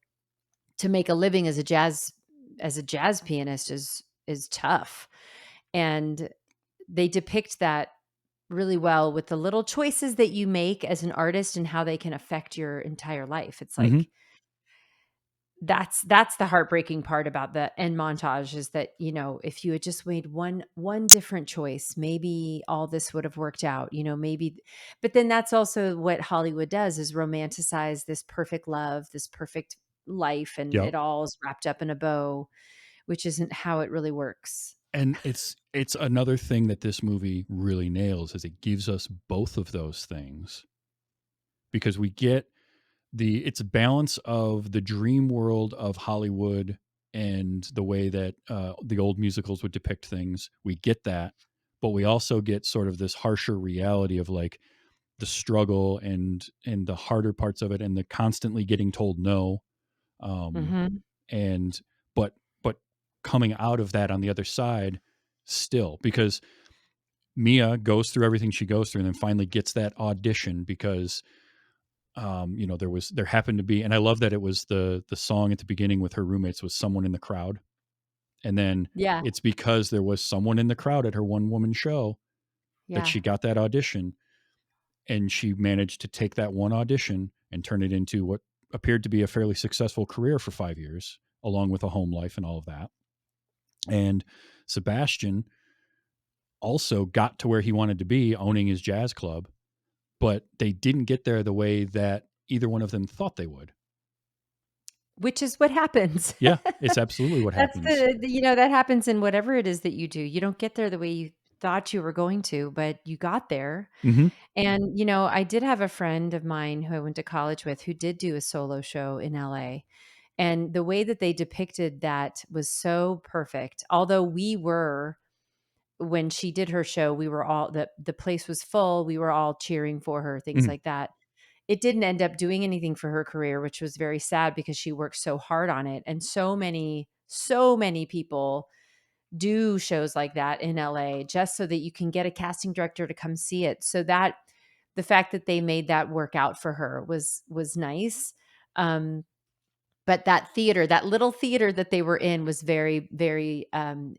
to make a living as a jazz pianist is tough. And they depict that really well with the little choices that you make as an artist and how they can affect your entire life. It's Hmm. like that's the heartbreaking part about the end montage is that, if you had just made one different choice, maybe all this would have worked out, maybe. But then that's also what Hollywood does, is romanticize this perfect love, this perfect life, and Yep. it all is wrapped up in a bow, which isn't how it really works. And it's another thing that this movie really nails, is it gives us both of those things, because we get it's a balance of the dream world of Hollywood and the way that the old musicals would depict things. We get that, but we also get sort of this harsher reality of like the struggle and the harder parts of it, and the constantly getting told no. Um, Mhm. and but coming out of that on the other side still, because Mia goes through everything she goes through and then finally gets that audition because there happened to be, and I love that it was the song at the beginning with her roommates was Someone in the Crowd. And then Yeah, it's because there was someone in the crowd at her one woman show that yeah. she got that audition, and she managed to take that one audition and turn it into what appeared to be a fairly successful career for 5 years, along with a home life and all of that. And Sebastian also got to where he wanted to be, owning his jazz club, but they didn't get there the way that either one of them thought they would. Which is what happens. Yeah, it's absolutely what That's happens. that happens in whatever it is that you do. You don't get there the way you thought you were going to, but you got there. Mhm. And, I did have a friend of mine who I went to college with who did do a solo show in LA. And the way that they depicted that was so perfect. Although when she did her show, we were all, the place was full. We were all cheering for her, things Mhm. like that. It didn't end up doing anything for her career, which was very sad because she worked so hard on it. And so many people do shows like that in LA just so that you can get a casting director to come see it. So that the fact that they made that work out for her was nice. Um, but that theater, that little theater that they were in was very, very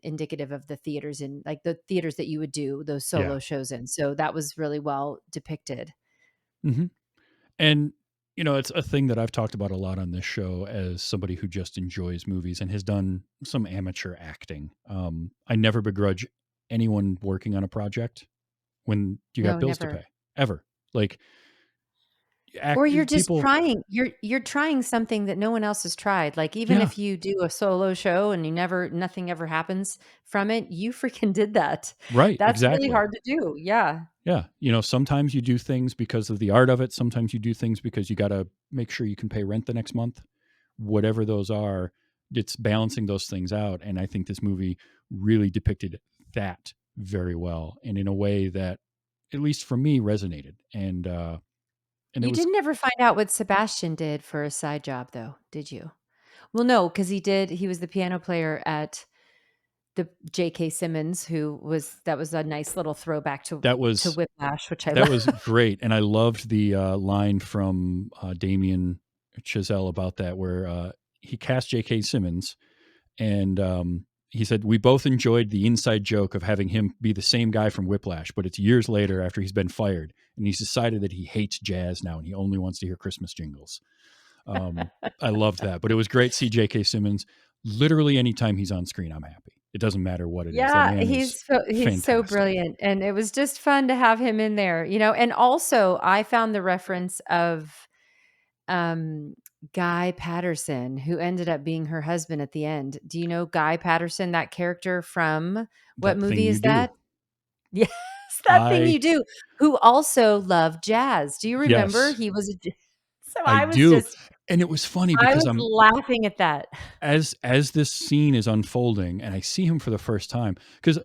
indicative of the theaters in like the theaters that you would do those Yeah. solo shows in. So that was really well depicted. Hmm. And it's a thing that I've talked about a lot on this show as somebody who just enjoys movies and has done some amateur acting. I never begrudge anyone working on a project when you got No, bills to never. pay, ever. Like Or act you're just people. trying you're trying something that no one else has tried. Like, even Yeah, if you do a solo show and nothing ever happens from it, you freaking did that. right, That's really exactly. hard to do. Yeah. Yeah, sometimes you do things because of the art of it. Sometimes you do things because you got to make sure you can pay rent the next month. Whatever those are, it's balancing those things out. And I think this movie really depicted that very well, and in a way that, at least for me, resonated. And it You was didn't ever find out what Sebastian did for a side job, though, did you? Well, no, because he was the piano player at the J.K. Simmons, that was a nice little throwback that to was Whiplash, which I that love. was great, and I loved the line from Damien Chazelle about that, where he cast J.K. Simmons. And he said, we both enjoyed the inside joke of having him be the same guy from Whiplash, but it's years later after he's been fired. And he's decided that he hates jazz now and he only wants to hear Christmas jingles. I loved that. But it was great to see J.K. Simmons. Literally anytime he's on screen, I'm happy. It doesn't matter what it is. That Yeah, man is he's so fantastic. brilliant, and it was just fun to have him in there, and also, I found the reference of, um, Guy Patterson, who ended up being her husband at the end. Do you know Guy Patterson, that character from what That thing movie you is do. that? Yes, That Thing I, You Do, who also loved jazz. Do you remember? yes, He was a j so I I was do. just And it was funny I because was laughing at that. as this scene is unfolding and I see him for the first time, because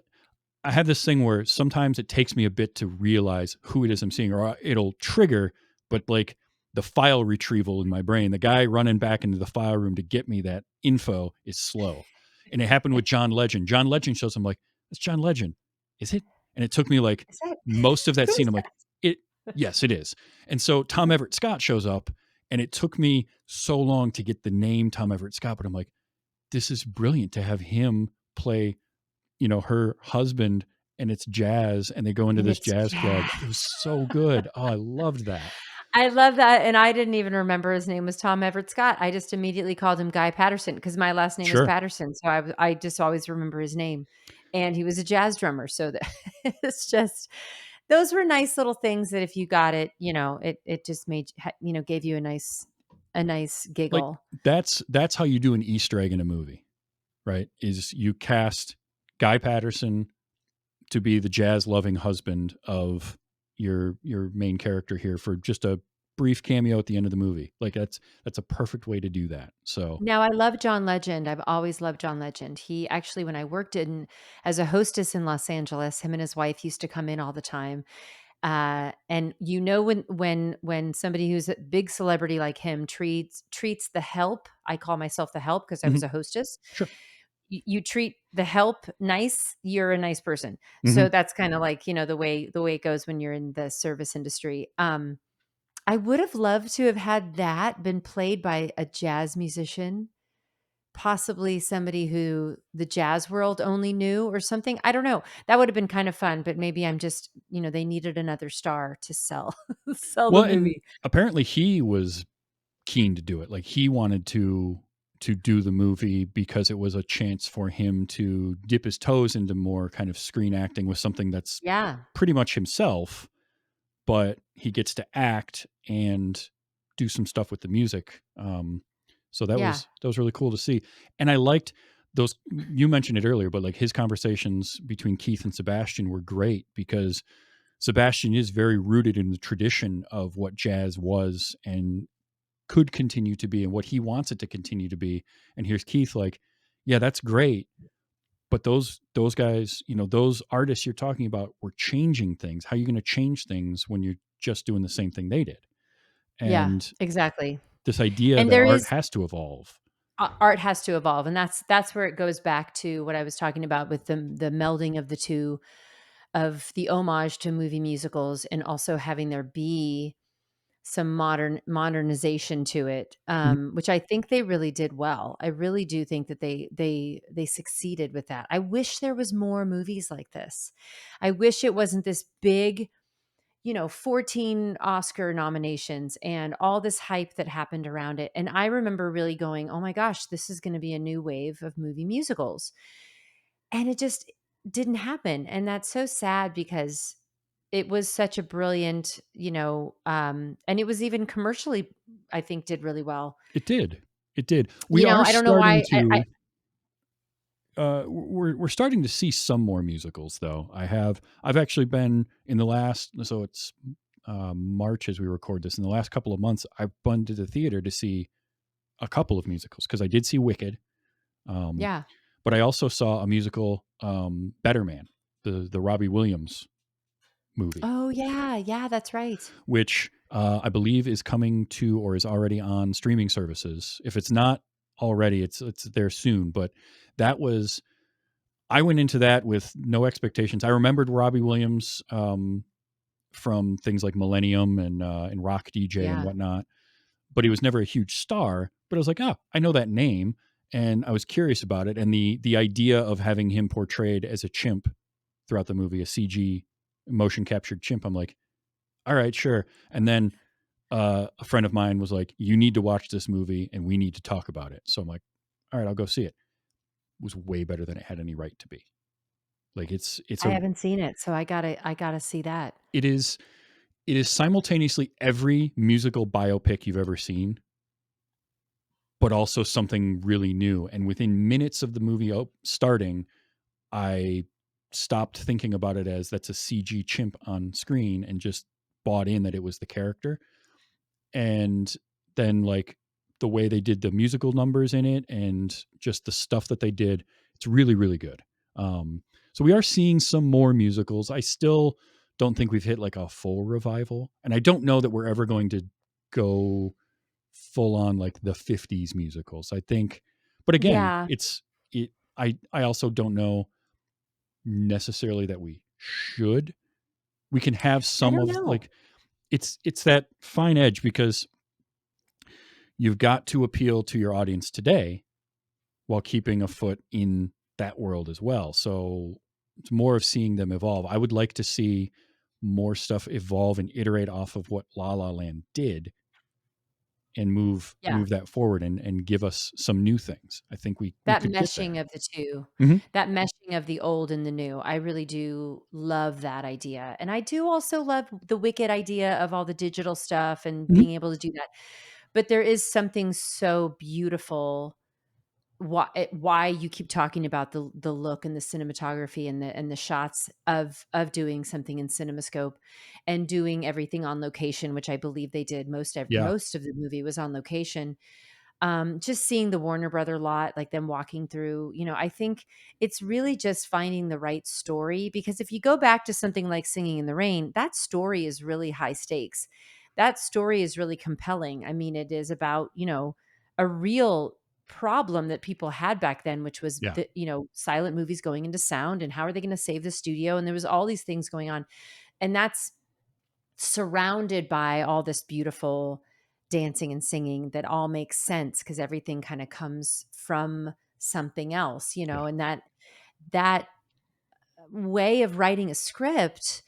I have this thing where sometimes it takes me a bit to realize who it is I'm seeing, or it'll trigger, but like the file retrieval in my brain, the guy running back into the file room to get me that info is slow. And it happened with John Legend. John Legend shows, I'm like, that's John Legend. Is it? And it took me like Is that most of that who scene. is I'm like, that? it, yes, it is. And so Tom Everett Scott shows up, and it took me so long to get the name Tom Everett Scott, but I'm like, this is brilliant to have him play her husband, and it's jazz, and they go into And this it's jazz club. It was jazz. so good. Oh, I loved that. I love that, and I didn't even remember his name was Tom Everett Scott. I just immediately called him Guy Patterson because my last name is Sure. Patterson, so I just always remember his name, and he was a jazz drummer, so that it's just those were nice little things that if you got it, it just gave you a nice Like giggle. that's how you do an Easter egg in a movie, right? Is you cast Guy Patterson to be the jazz loving husband of your main character here for just a brief cameo at the end of the movie. Like that's a perfect way to do that. So, Now I love John Legend. I've always loved John Legend. He actually, when I worked in as a hostess in Los Angeles, him and his wife used to come in all the time. And when somebody who's a big celebrity like him treats the help, I call myself the help because I mhm, was a hostess. sure. You treat the help nice, you're a nice person. Hmm. So that's kind of like the way it goes when you're in the service industry. I would have loved to have had that been played by a jazz musician, possibly somebody who the jazz world only knew or something. I don't know. That would have been kind of fun, but maybe I'm just, they needed another star to sell sell the Well, and movie. apparently he was keen to do it. Like he wanted to do the movie because it was a chance for him to dip his toes into more kind of screen acting with something that's Yeah. pretty much himself, but he gets to act and do some stuff with the music. So Yeah. that was really cool to see. And I liked those, you mentioned it earlier, but like his conversations between Keith and Sebastian were great because Sebastian is very rooted in the tradition of what jazz was and could continue to be and what he wants it to continue to be. And here's Keith like, yeah, that's great. But those guys, those artists you're talking about were changing things. How are you going to change things when you're just doing the same thing they did? Yeah, And exactly. this idea And that there art is has to evolve. art has to evolve, and that's where it goes back to what I was talking about with the melding of the two, of the homage to movie musicals and also having there be some modernization to it, Mhm. which I think they really did well. I really do think that they succeeded with that. I wish there was more movies like this. I wish it wasn't this big, 14 Oscar nominations and all this hype that happened around it. And I remember really going, "Oh my gosh, this is going to be a new wave of movie musicals." And it just didn't happen. And that's so sad because it was such a brilliant, and it was even commercially, I think, did really well. It did. It did. We are I don't know starting why I to we're starting to see some more musicals though. I've actually been in the last, so it's March as we record this. In the last couple of months, I've been to the theater to see a couple of musicals because I did see Wicked, um, yeah. but I also saw a musical, Better Man, the Robbie Williams movie, Oh yeah, yeah, that's right. which I believe is coming to or is already on streaming services. If it's not already, it's there soon. But that was, I went into that with no expectations. I remembered Robbie Williams, from things like Millennium and Rock DJ and Yeah. whatnot, but he was never a huge star. But I was like, oh, I know that name, and I was curious about it. And the idea of having him portrayed as a chimp throughout the movie, a CG motion captured chimp, I'm like, all right, sure. And then a friend of mine was like, you need to watch this movie, and we need to talk about it. So I'm like, all right, I'll go see it. It was way better than it had any right to be. Like I haven't seen it, so I gotta see that. it is it is simultaneously every musical biopic you've ever seen, but also something really new. And within minutes of the movie starting, I stopped thinking about it as that's a CG chimp on screen and just bought in that it was the character. And then, like, the way they did the musical numbers in it and just the stuff that they did, it's really, really good. So we are seeing some more musicals. I still don't think we've hit like a full revival, and I don't know that we're ever going to go full on like the 50s musicals. I think, but again, Yeah. I also don't know necessarily that we should. We can have I some don't of, know. like, it's that fine edge because you've got to appeal to your audience today while keeping a foot in that world as well. So it's more of seeing them evolve. I would like to see more stuff evolve and iterate off of what La La Land did and Yeah. move that forward and give us some new things. I think we That could get there. meshing of the 2, Mhm. that meshing of the old and the new, I really do love that idea, and I do also love the Wicked idea of all the digital stuff and Mhm. being able to do that, but there is something so beautiful why you keep talking about the look and the cinematography and the shots of doing something in CinemaScope and doing everything on location, which I believe they did. Yeah. Most of the movie was on location. Just seeing the Warner Brother lot, like them walking through, I think it's really just finding the right story. Because if you go back to something like Singing in the Rain, that story is really high stakes. That story is really compelling. I mean, it is about, a real problem that people had back then, which was Yeah. the, silent movies going into sound and how are they going to save the studio? And there was all these things going on. And that's surrounded by all this beautiful dancing and singing that all makes sense because everything kind of comes from something else, Yeah. and that way of writing a script.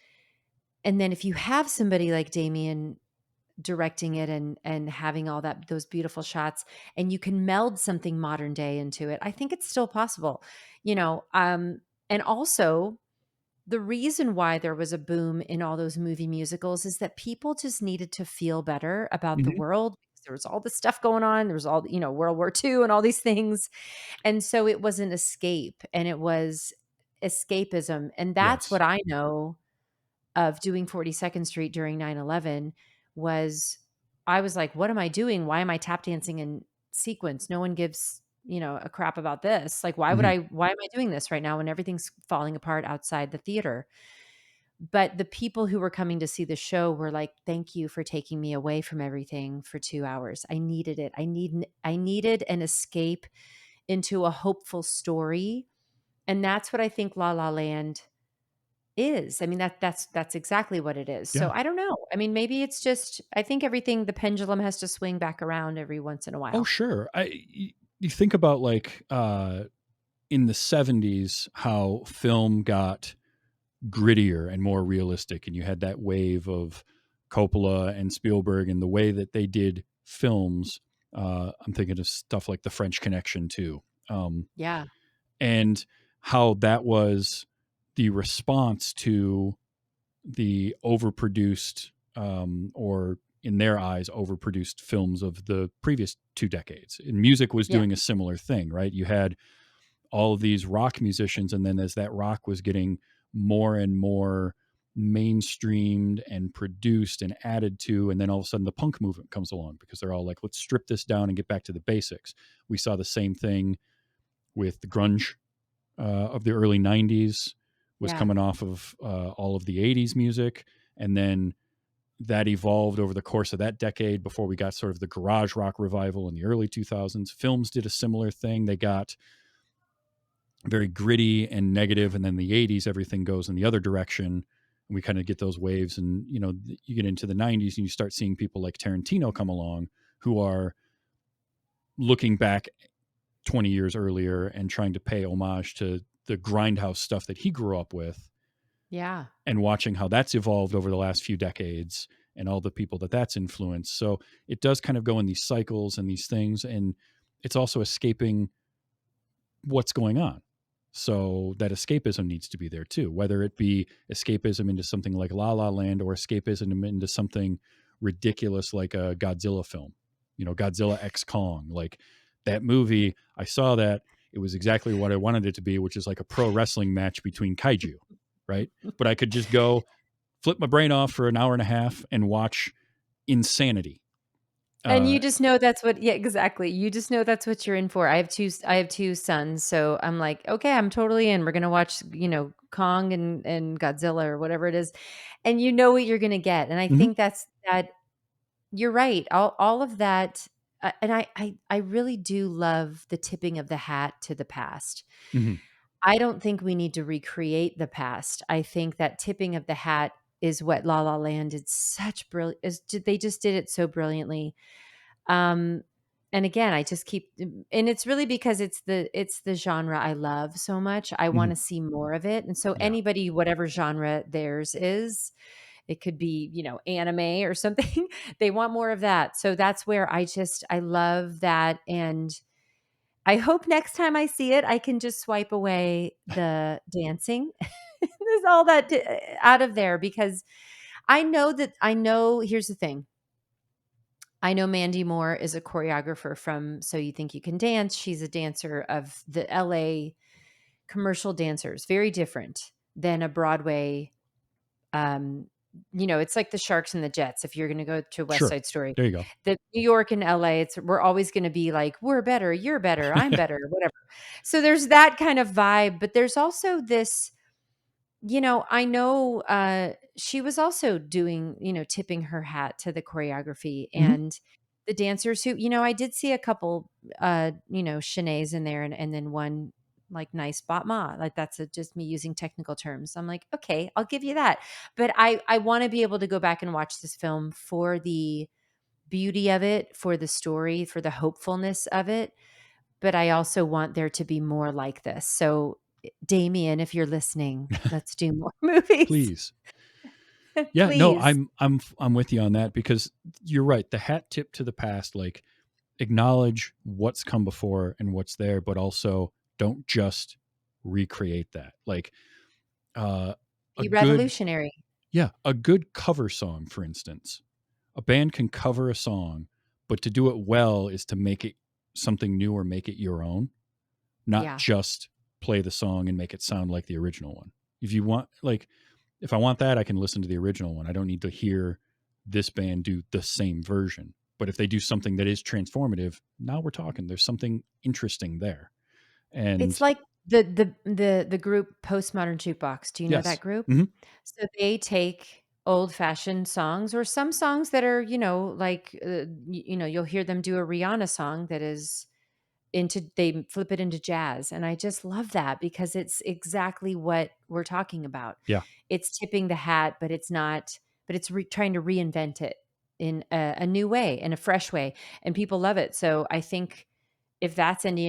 And then if you have somebody like Damien directing it and having all those beautiful shots and you can meld something modern day into it, I think it's still possible, and also the reason why there was a boom in all those movie musicals is that people just needed to feel better about the Mhm. world because there was all this stuff going on. There was all, World War II and all these things. And so it was an escape and it was escapism. And that's Yes. what I know of doing 42nd Street during 9/11 was I was like, what am I doing? Why am I tap dancing in sequence? No one gives, a crap about this. Like, Mhm. why am I doing this right now when everything's falling apart outside the theater? But the people who were coming to see the show were like, thank you for taking me away from everything for 2 hours. I needed it. I needed an escape into a hopeful story. And that's what I think La La Land is. I mean, that's exactly what it is. So Yeah. I don't know. I mean, maybe it's just I think everything the pendulum has to swing back around every once in a Oh, while. sure. You think about like in the 70s how film got grittier and more realistic, and you had that wave of Coppola and Spielberg and the way that they did films. I'm thinking of stuff like The French Connection too. Um, Yeah. and how that was the response to the overproduced, or in their eyes, overproduced films of the previous 2 decades. And music was Yeah. doing a similar thing, right? You had all of these rock musicians, and then as that rock was getting more and more mainstreamed and produced and added to, and then all of a sudden the punk movement comes along because they're all like, let's strip this down and get back to the basics. We saw the same thing with the grunge of the early 90s, was Yeah. coming off of all of the 80s music, and then that evolved over the course of that decade before we got sort of the garage rock revival in the early 2000s. Films did a similar thing. They got very gritty and negative, and then the 80s everything goes in the other direction, and we kind of get those waves. And you get into the 90s and you start seeing people like Tarantino come along, who are looking back 20 years earlier and trying to pay homage to the grindhouse stuff that he grew up with, Yeah. and watching how that's evolved over the last few decades and all the people that that's influenced. So it does kind of go in these cycles and these things, and it's also escaping what's going on. So that escapism needs to be there too, whether it be escapism into something like La La Land or escapism into something ridiculous like a Godzilla film, Godzilla X Kong. Like that movie, I saw that. It was exactly what I wanted it to be, which is like a pro wrestling match between kaiju, right? But I could just go flip my brain off for an hour and a half and watch insanity. And Uh, you just know that's what yeah, exactly. You just know that's what you're in for. I have 2 sons, so I'm like, "Okay, I'm totally in. We're gonna watch, Kong and Godzilla or whatever it is." And you know what you're gonna get. And I mhm, think that you're right. All of that and I really do love the tipping of the hat to the past. mhm, I don't think we need to recreate the past. I think that tipping of the hat is what La La Land did such brilliant is they just did it so brilliantly. Um, and again, I just keep and it's really because it's the genre I love so much. I mhm. wanna see more of it, and so Yeah. anybody, whatever genre theirs is, it could be, anime or something, they want more of that. So that's where I love that, and I hope next time I see it, I can just swipe away the dancing. There's all that out of there because I know here's the thing. I know Mandy Moore is a choreographer from So You Think You Can Dance. She's a dancer of the LA commercial dancers, very different than a Broadway. Um, it's like the Sharks and the Jets. If you're going to go to West Sure. Side Story, There you go. the New York and LA, we're always going to be like, we're better, you're better, I'm better, whatever. So there's that kind of vibe, but there's also this I know, she was also doing, tipping her hat to the choreography Mhm. and the dancers who I did see a couple, chenets in there and then one, like, nice battement, like, that's just me using technical terms. I'm like, "Okay, I'll give you that." But I wanna be able to go back and watch this film for the beauty of it, for the story, for the hopefulness of it, but I also want there to be more like this. So, Damien, if you're listening, let's do more movies. Please. Yeah, no, Please. I'm with you on that, because you're right. The hat tip to the past, like, acknowledge what's come before and what's there, but also don't just recreate that. Like uh a Be good revolutionary. yeah, a good cover song, for instance. A band can cover a song, but to do it well is to make it something new or make it your own, not Yeah. just play the song and make it sound like the original one. If you want, like, if I want that, I can listen to the original one. I don't need to hear this band do the same version. But if they do something that is transformative, now we're talking. There's something interesting there. It's And like the group Postmodern Jukebox. Do you know that yes, group? hmm, So they take old-fashioned songs or some songs that are, like, you'll hear them do a Rihanna song that is they flip it into jazz, and I just love that because it's exactly what we're talking about. Yeah. It's tipping the hat, but it's not, but it's trying to reinvent it in a new way, in a fresh way, and people love it. So I think if that's any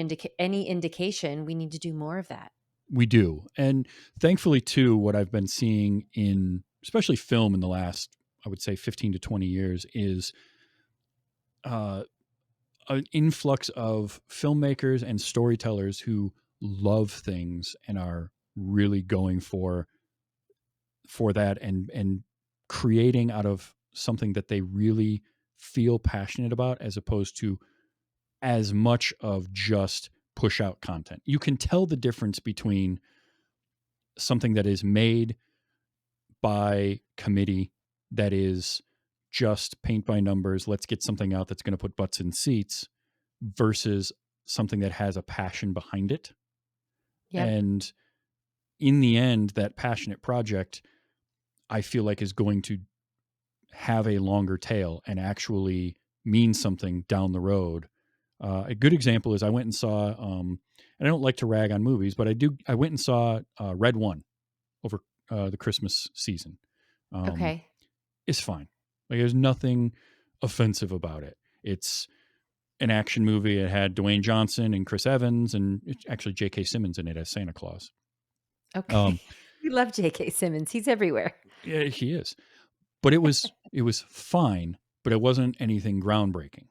indication, we need to do more of that. We do. And thankfully, too, what I've been seeing in especially film in the last, I would say, 15 to 20 years is uh, an influx of filmmakers and storytellers who love things and are really going for that and creating out of something that they really feel passionate about as opposed to as much of just push out content. You can tell the difference between something that is made by committee that is just paint by numbers, let's get something out that's going to put butts in seats versus something that has a passion behind it. Yep. And in the end, that passionate project, I feel like, is going to have a longer tail and actually mean something down the road. A good example is I went and saw, and I don't like to rag on movies, but I went and saw Red One over the Christmas season. Okay. It's fine. Like there's nothing offensive about it. It's an action movie. It had Dwayne Johnson and Chris Evans and actually J.K. Simmons in it as Santa Claus. Okay. We love J.K. Simmons. He's everywhere. Yeah, he is. But it was fine, but it wasn't anything groundbreaking.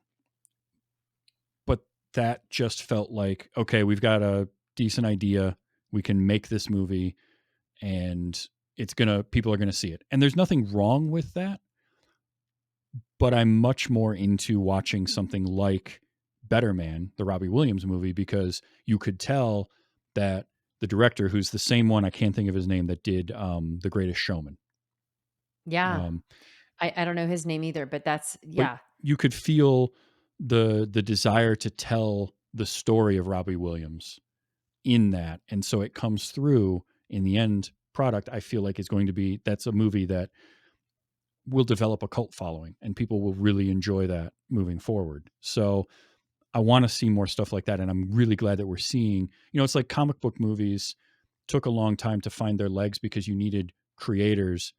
But that just felt like, okay, we've got a decent idea. We can make this movie and people are gonna see it. And there's nothing wrong with that. But I'm much more into watching something like Better Man, the Robbie Williams movie, because you could tell that the director, who's the same one, I can't think of his name, that did The Greatest Showman. Yeah. Um, I don't know his name either, but that's, but yeah. you could feel the desire to tell the story of Robbie Williams in that, and so it comes through in the end product. I feel like is going to be that's a movie that will develop a cult following, and people will really enjoy that moving forward. So I want to see more stuff like that, and I'm really glad that we're seeing. It's like comic book movies took a long time to find their legs because you needed creators,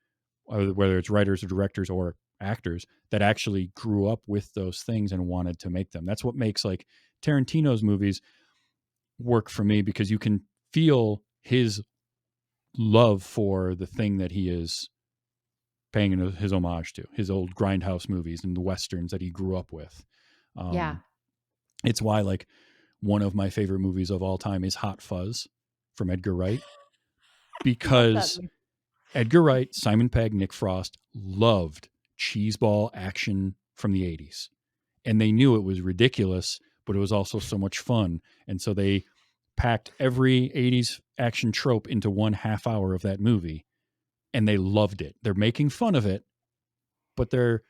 whether it's writers or directors or actors, that actually grew up with those things and wanted to make them. That's what makes like Tarantino's movies work for me, because you can feel his love for the thing that he is paying his homage to, his old grindhouse movies and the westerns that he grew up with. Yeah. It's why like one of my favorite movies of all time is Hot Fuzz from Edgar Wright, Love that because movie. Edgar Wright, Simon Pegg, Nick Frost loved cheeseball action from the 80s. And they knew it was ridiculous, but it was also so much fun. And so they packed every 80s action trope into 1/2 hour of that movie, and they loved it. They're making fun of it, but they're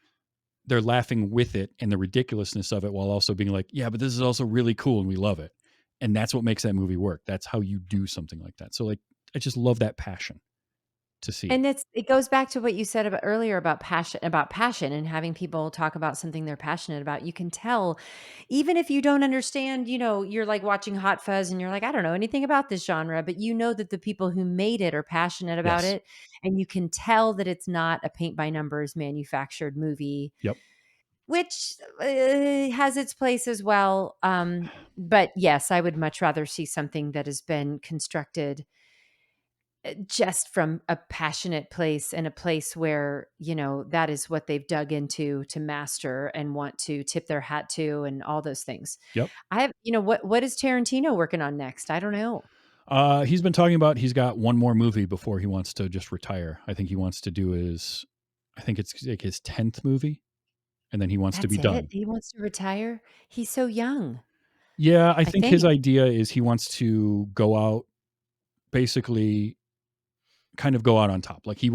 laughing with it and the ridiculousness of it, while also being like, yeah, but this is also really cool and we love it. And that's what makes that movie work. That's how you do something like that. So like, I just love that passion to see it. And it goes back to what you said about earlier about passion and having people talk about something they're passionate about. You can tell, even if you don't understand, you're like watching Hot Fuzz and you're like, I don't know anything about this genre, but you know that the people who made it are passionate about Yes. it. And you can tell that it's not a paint by numbers manufactured movie, Yep. which has its place as well. But yes, I would much rather see something that has been constructed just from a passionate place, and a place where, that is what they've dug into to master and want to tip their hat to, and all those things. Yep. I have, what is Tarantino working on next? I don't know. He's been talking about he's got one more movie before he wants to just retire. I think he wants to do I think it's like his 10th movie, and then he wants to That's be it. done. He wants to retire. He's so young, Yeah, I I think his think. idea is he wants to go out, basically kind of go out on top. Like he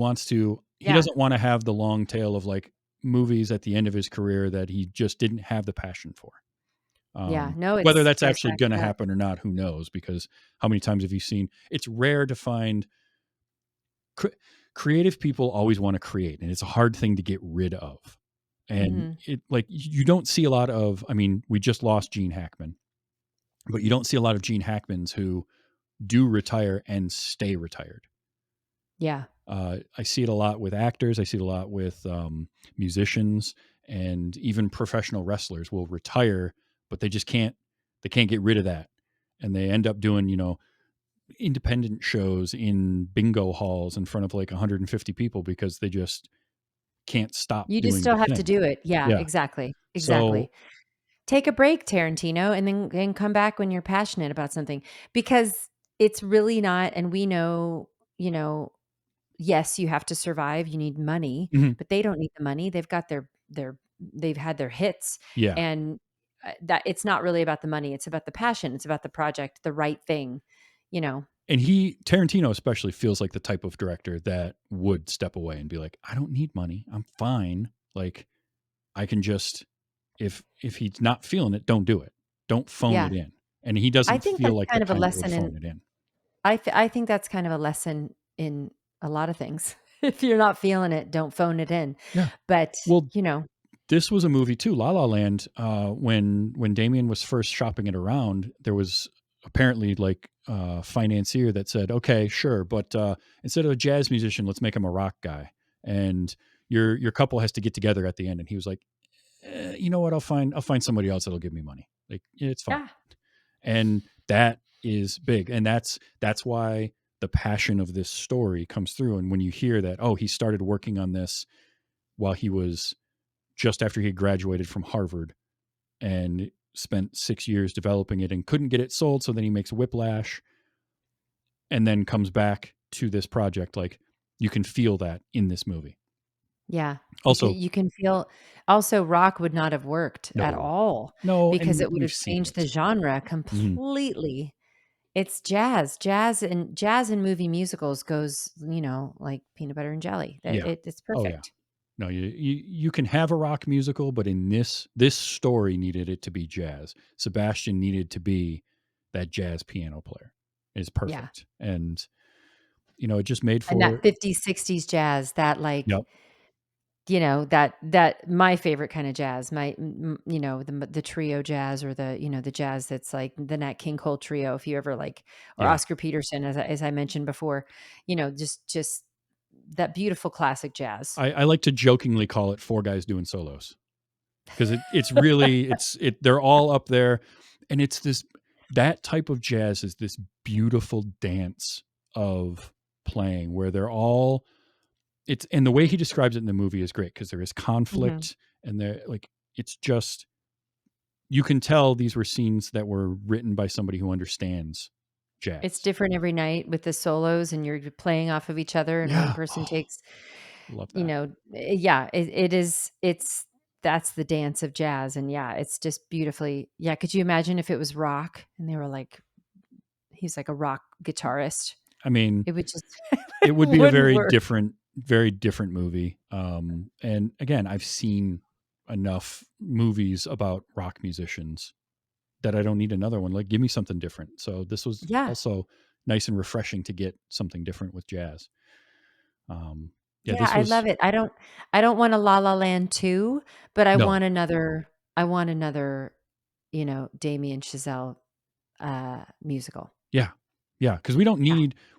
Yeah. doesn't want to have the long tail of like movies at the end of his career that he just didn't have the passion for. Yeah. No, Whether it's that's got to actually snatch going to it up. happen or not, who knows? Because how many times have you seen? It's rare to find creative people always want to create, and it's a hard thing to get rid of. And Hmm. it like you don't see a lot of. I mean, we just lost Gene Hackman, but you don't see a lot of Gene Hackmans who do retire and stay retired. Yeah. I see it a lot with actors. I see it a lot with musicians, and even professional wrestlers will retire, but they just can't. They can't get rid of that, and they end up doing independent shows in bingo halls in front of like 150 people because they just can't stop You just doing still the have to thing. do it. Yeah, Yeah. exactly. So Exactly. Take a break, Tarantino, and come back when you're passionate about something, because it's really not, and we know, you know, yes, you have to survive, you need money, mhm, but they don't need the money. They've got they've had their hits, yeah, and that it's not really about the money, it's about the passion, it's about the project, the right thing, you know. and Tarantino especially feels like the type of director that would step away and be like, I don't need money. I'm fine. Like I can just if he's not feeling it, don't do it. Don't phone Yeah. it in. And he I doesn't think feel that's like the kind of a kind that would lesson in phone it in. I think that's kind of a lesson in a lot of things. If you're not feeling it, don't phone it in. Yeah. But, Well, you know, this was a movie too, La La Land. When Damien was first shopping it around, there was apparently like a financier that said, "Okay, sure, but instead of a jazz musician, let's make him a rock guy, and your couple has to get together at the end." And he was like, "You know what? I'll find somebody else that'll give me money. Like yeah, it's fine." yeah. And that is big, and that's why the passion of this story comes through. And when you hear that, oh, he started working on this while he was just after he graduated from Harvard and spent 6 years developing it and couldn't get it sold. So then he makes Whiplash and then comes back to this project. Like you can feel that in this movie. Yeah. Also, You can feel also rock would not have worked at no, all no, because and it would we've have seen changed the it. genre Mhm. completely. It's jazz. Jazz and movie musicals goes, like peanut butter and jelly. Yeah. It's Oh, yeah. perfect. No, you can have a rock musical, but in this story needed it to be jazz. Sebastian needed to be that jazz piano player. Is Yeah. perfect, and it just made And that for 50s, 60s jazz, that like, yep, that my favorite kind of jazz, the trio jazz, or the jazz that's like the Nat King Cole trio, if you ever like, or yeah. Oscar Peterson, as I mentioned before, just that beautiful classic jazz. I like to jokingly call it four guys doing solos because it's really they're all up there, and it's this that type of jazz is this beautiful dance of playing where they're all it's and the way he describes it in the movie is great because there is Mhm. conflict and they're like it's just you can tell these were scenes that were written by somebody who understands It's jazz. different every night with the solos, and you're playing off of each other, and one Yeah. person Oh, takes, love that. yeah, it is, that's the dance of jazz. And yeah, it's just beautifully, yeah. Could you imagine if it was rock and they were like, he's like a rock guitarist? I mean, It would just it it would be a wouldn't work. very different movie. And again, I've seen enough movies about rock musicians that I don't need another one. Like, give me something different. So this was Yeah. also nice and refreshing to get something different with jazz. Um, yeah, Yeah, this I was love it. I don't want a La La Land 2, but no, I want another, Damien Chazelle musical. yeah, yeah, because Yeah.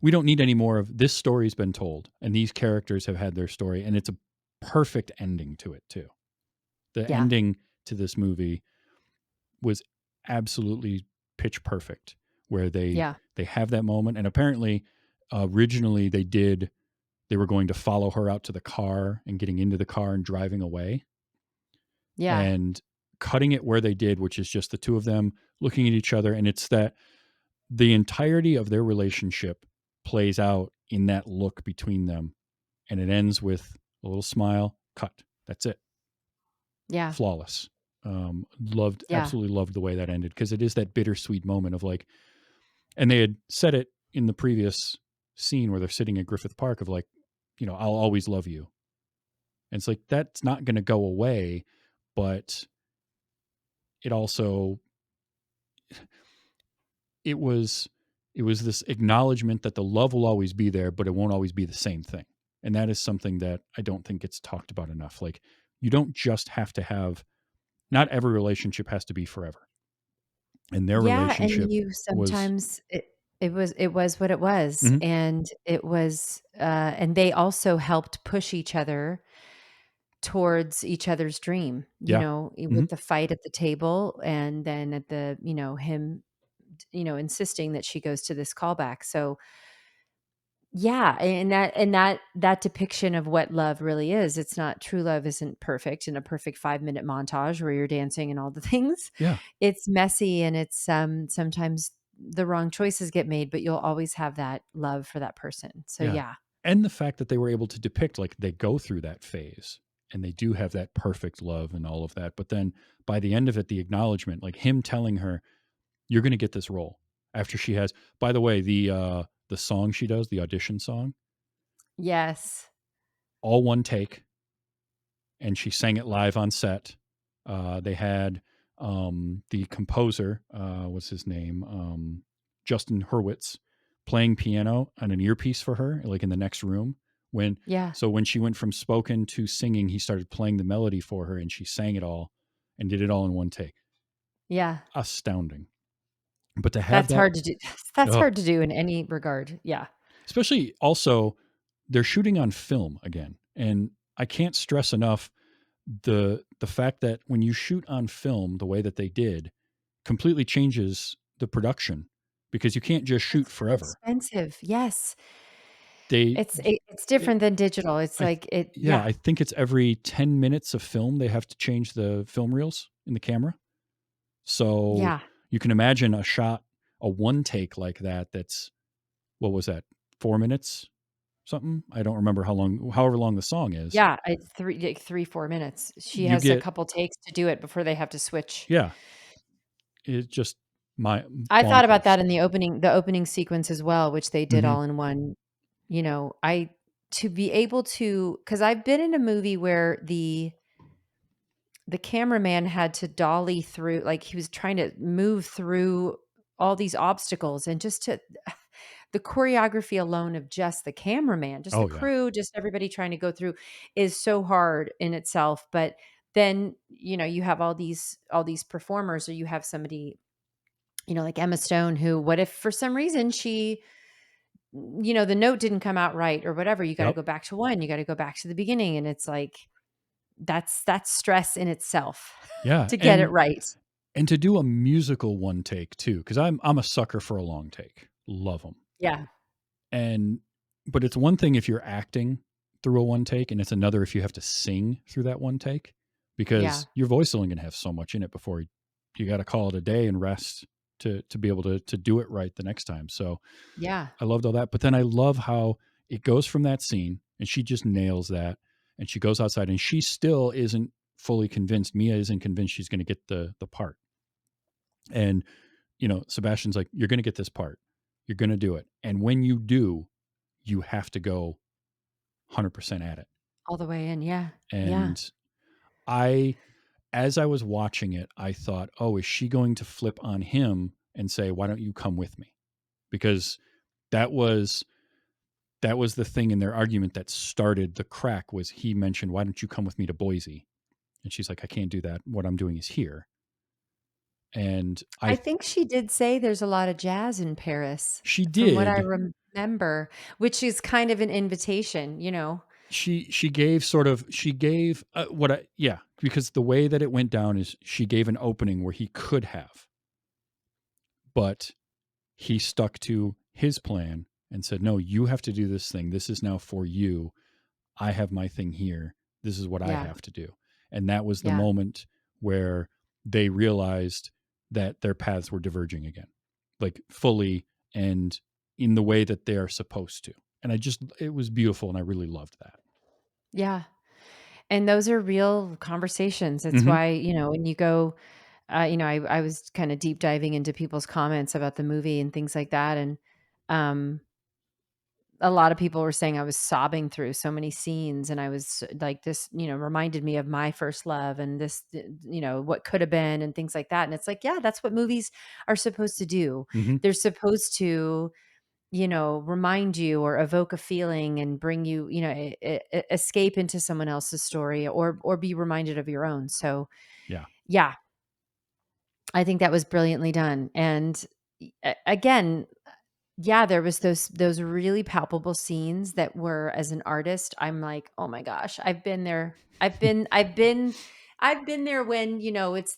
we don't need any more of this story's been told, and these characters have had their story, and it's a perfect ending to it too. The Yeah. ending to this movie was absolutely pitch perfect where Yeah. they have that moment and apparently originally they were going to follow her out to the car and getting into the car and driving away Yeah. and cutting it where they did which is just the two of them looking at each other and it's that the entirety of their relationship plays out in that look between them and it ends with a little smile cut that's it Yeah. flawless. Loved, Yeah. absolutely loved the way that ended because it is that bittersweet moment of like, and they had said it in the previous scene where they're sitting at Griffith Park of like, I'll always love you. And it's like, that's not going to go away, but it also, it was, it was this acknowledgement that the love will always be there, but it won't always be the same thing. And that is something that I don't think gets talked about enough. Like, you don't just have to have, not every relationship has to be forever. and their Yeah, and relationship you was sometimes it was what it was, Mhm. and it was, and they also helped push each other towards each other's dream, Yeah. with Mhm. the fight at the table and then at the him, insisting that she goes to this callback. So, yeah, and that depiction of what love really is, it's not true love isn't perfect in a perfect 5-minute montage where you're dancing and all the things. Yeah. It's messy and it's, sometimes the wrong choices get made, but you'll always have that love for that person. So, Yeah. yeah. And the fact that they were able to depict, like, they go through that phase and they do have that perfect love and all of that. But then by the end of it, the acknowledgement, like him telling her, you're going to get this role after she has, by the way, the song she does, the audition song, Yes. all one take, and she sang it live on set. They had the composer, what's his name, Justin Hurwitz, playing piano on an earpiece for her, like in the next room. When Yeah. so when she went from spoken to singing, he started playing the melody for her, and she sang it all and did it all in one take. Yeah. Astounding. But to have That's that, hard to do. That's oh, hard to do in any regard. Yeah. especially also, they're shooting on film again, and I can't stress enough the fact that when you shoot on film the way that they did completely changes the production because you can't just shoot It's so forever. expensive. Yes. They It's it, different than digital. It's I th- like it yeah, yeah. I think it's every 10 minutes of film they have to change the film reels in the camera. So Yeah. you can imagine a shot, a one take like that that's, what was that, 4 minutes something? I don't remember how long, however long the song is. Yeah, it's 3, 4 minutes. She You has a get, couple takes to do it before they have to switch. yeah, it's just my I thought about bonkers. that in the opening sequence as well, which they did Mhm. all in one. I to be able to, because I've been in a movie where the cameraman had to dolly through, like, he was trying to move through all these obstacles, and just to the choreography alone of just the cameraman, just the Oh yeah. crew, just everybody trying to go through is so hard in itself. But then, you have all these performers, or you have somebody, like Emma Stone, who, what if for some reason she, the note didn't come out right or whatever, you got to Yep. go back to one, you got to go back to the beginning. And it's like, that's stress in itself Yeah, to get it right. and to do a musical one take too, because I'm a sucker for a long take. Love them. Yeah. And but it's one thing if you're acting through a one take, and it's another if you have to sing through that one take, Yeah. because your voice is only going to have so much in it before you got to call it a day and rest to be able to do it right the next time. So Yeah. I loved all that, but then I love how it goes from that scene, and she just nails that, and she goes outside, and she still isn't fully convinced. Mia isn't convinced she's going to get the part, and Sebastian's like, "You're going to get this part. You're going to do it, and when you do, you have to go 100% at it." All the way in. Yeah. Yeah. And I, as I was watching it, I thought, "Oh, is she going to flip on him and say, 'Why don't you come with me?'" Because that was that was the thing in their argument that started the crack. Was he mentioned, "Why don't you come with me to Boise?" And she's like, "I can't do that. What I'm doing is here." And I think she did say there's a lot of jazz in Paris, she from what I did. remember, which is kind of an invitation, She gave what I yeah, because the way that it went down is she gave an opening where he could have, but he stuck to his plan and said, "No, you have to do this thing. This is now for you. I have my thing here. This is what I Yeah. have to do." And that was the Yeah. moment where they realized that their paths were diverging again, like fully and in the way that they are supposed to. And it was beautiful, and I really loved that. Yeah. And those are real conversations. It's Hmm. why, when you go, I was kind of deep diving into people's comments about the movie and things like that. And um, a lot of people were saying I was sobbing through so many scenes, and I was like, this, reminded me of my first love, and this, what could have been, and things like that. And it's like, yeah, that's what movies are supposed to do. Hmm. They're supposed to, remind you or evoke a feeling and bring you, escape into someone else's story, or be reminded of your own. So, Yeah. yeah, I think that was brilliantly done. And again, yeah, there was those really palpable scenes that were, as an artist, I'm like, oh my gosh, I've been there. I've been there when, it's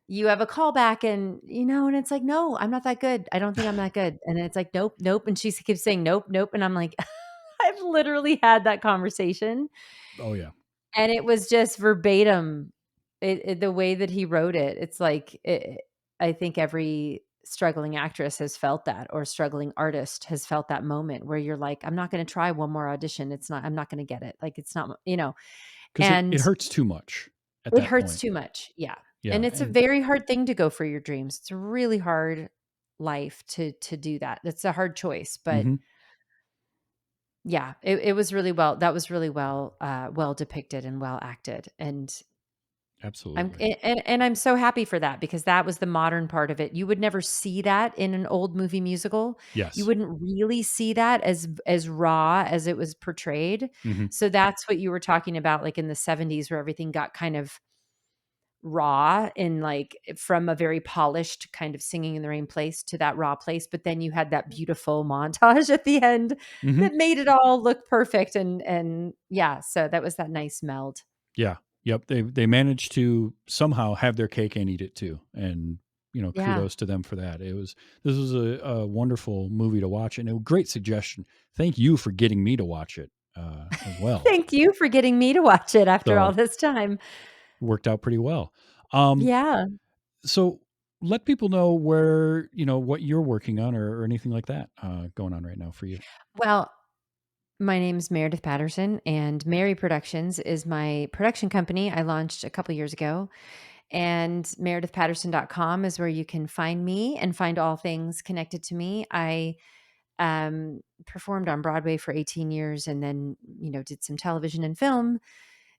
you have a callback and it's like, no, I'm not that good. I don't think I'm that good. And then it's like, nope, nope. And she keeps saying, nope, nope. And I'm like, I've literally had that conversation. Oh yeah. And it was just verbatim, the way that he wrote it. It's like, I think every struggling actress has felt that, or struggling artist has felt that moment where you're like, I'm not going to try one more audition. I'm not going to get it. Like, it's not, Because it and hurts too much at it that hurts point. too much. Yeah. Yeah. And it's a And very hard thing to go for your dreams. It's a really hard life to do that. It's a hard choice, but mhm, yeah, it was really well. That was really well depicted and well acted. And absolutely. and I'm so happy for that, because that was the modern part of it. You would never see that in an old movie musical. You Yes. wouldn't really see that as raw as it was portrayed. Hmm. So that's what you were talking about, like in the 70s, where everything got kind of raw, in like from a very polished kind of Singing in the Rain place to that raw place. But then you had that beautiful montage at the end Hmm. that made it all look perfect. And yeah, so that was that nice meld. Yeah. Yep. They managed to somehow have their cake and eat it too. And Yeah. kudos to them for that. This was a wonderful movie to watch, and a great suggestion. Thank you for getting me to watch it as well. Thank you for getting me to watch it after all So this time. worked out pretty well. Um, Yeah. so let people know where what you're working on, or anything like that going on right now for you. Well, my name is Meredith Patterson, and Mary Productions is my production company I launched a couple years ago. And meredithpatterson.com is where you can find me and find all things connected to me. I performed on Broadway for 18 years, and then, did some television and film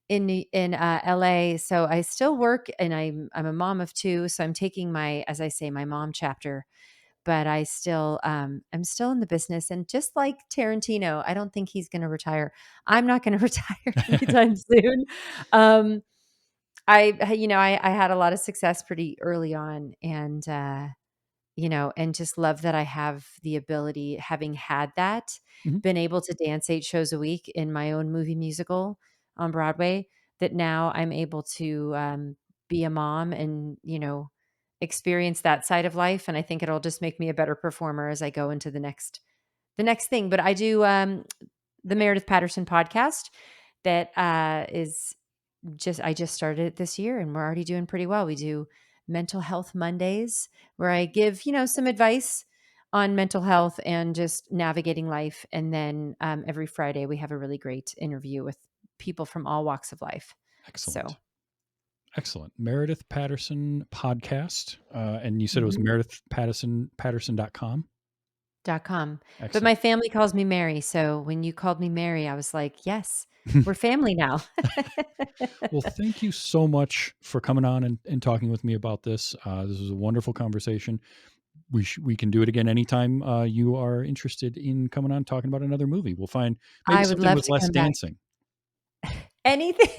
in LA. So I still work, and I'm a mom of two. So I'm taking my, as I say, my mom chapter, but I'm still in the business. And just like Tarantino, I don't think he's going to retire. I'm not going to retire anytime soon. Um, I had a lot of success pretty early on, and just love that I have the ability, having had that, Mhm. been able to dance 8 shows a week in my own movie musical on Broadway, that now I'm able to, be a mom and, experience that side of life. And I think it'll just make me a better performer as I go into the next thing. But I do, the Meredith Patterson podcast that, is I just started it this year, and we're already doing pretty well. We do Mental Health Mondays, where I give, some advice on mental health and just navigating life. And then, every Friday we have a really great interview with people from all walks of life. Excellent. So, Excellent. Meredith Patterson podcast. And you said it was mhm, Meredith Patterson.com. .com. But Excellent. my family calls me Mary. So when you called me Mary, I was like, yes, we're family now. Well, thank you so much for coming on and talking with me about this. This was a wonderful conversation. We can do it again anytime you are interested in coming on talking about another movie. We'll find maybe I would something love with to less come back. dancing Anything.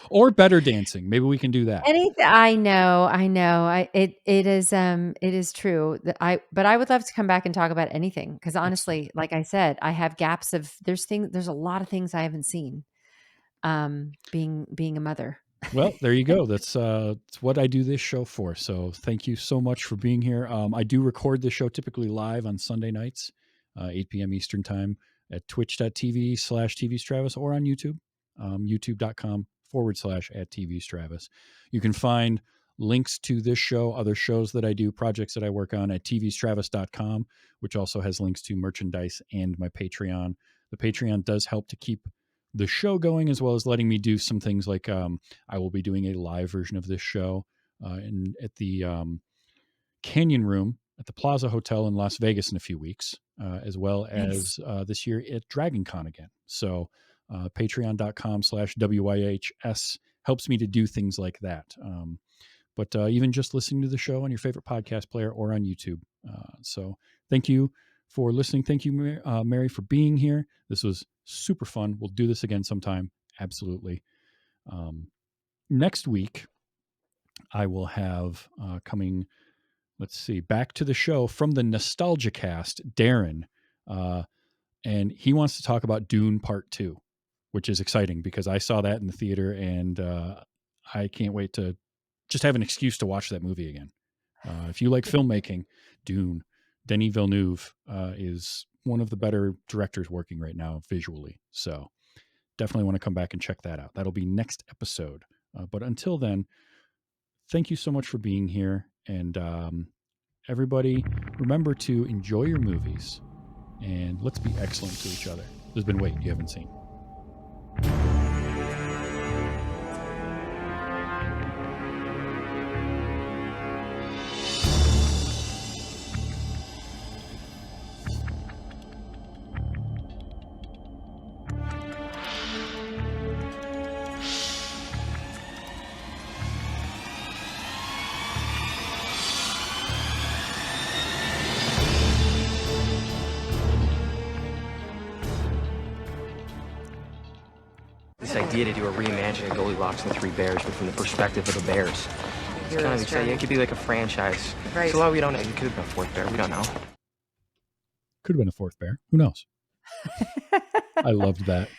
or better dancing. Maybe we can do that. Anything. I know, I know. It is true that but I would love to come back and talk about anything, because Excellent. honestly, like I said, I have gaps of there's a lot of things I haven't seen, being a mother. Well, there you go. That's what I do this show for. So thank you so much for being here. I do record this show typically live on Sunday nights, 8 p.m. Eastern time at twitch.tv/TV Stravis, or on YouTube, youtube.com/at TV Stravis. You can find links to this show, other shows that I do, projects that I work on at tvstravis.com, which also has links to merchandise and my Patreon. The Patreon does help to keep the show going, as well as letting me do some things like I will be doing a live version of this show at the Canyon Room at the Plaza Hotel in Las Vegas in a few weeks, as well Nice. as this year at Dragon Con again. So patreon.com/WYHS helps me to do things like that. But even just listening to the show on your favorite podcast player or on YouTube. So thank you for listening. Thank you, Mary, for being here. This was super fun. We'll do this again sometime. Absolutely. Um, Next week, I will have coming, let's see, back to the show from the Nostalgia Cast, Darren. And he wants to talk about Dune Part 2, which is exciting because I saw that in the theater, and I can't wait to just have an excuse to watch that movie again. If you like filmmaking, Dune, Denis Villeneuve is one of the better directors working right now visually. So definitely want to come back and check that out. That'll be next episode. But until then, thank you so much for being here. And everybody, remember to enjoy your movies and let's be excellent to each other. There's been Wait, you haven't seen. This idea to do a reimagining of Goldilocks and the Three Bears, but from the perspective of the bears. It's kind of exciting. It could be like a franchise. Right. So long we don't know. It could have been a fourth bear. We don't know. Could have been a fourth bear. Who knows? I loved that.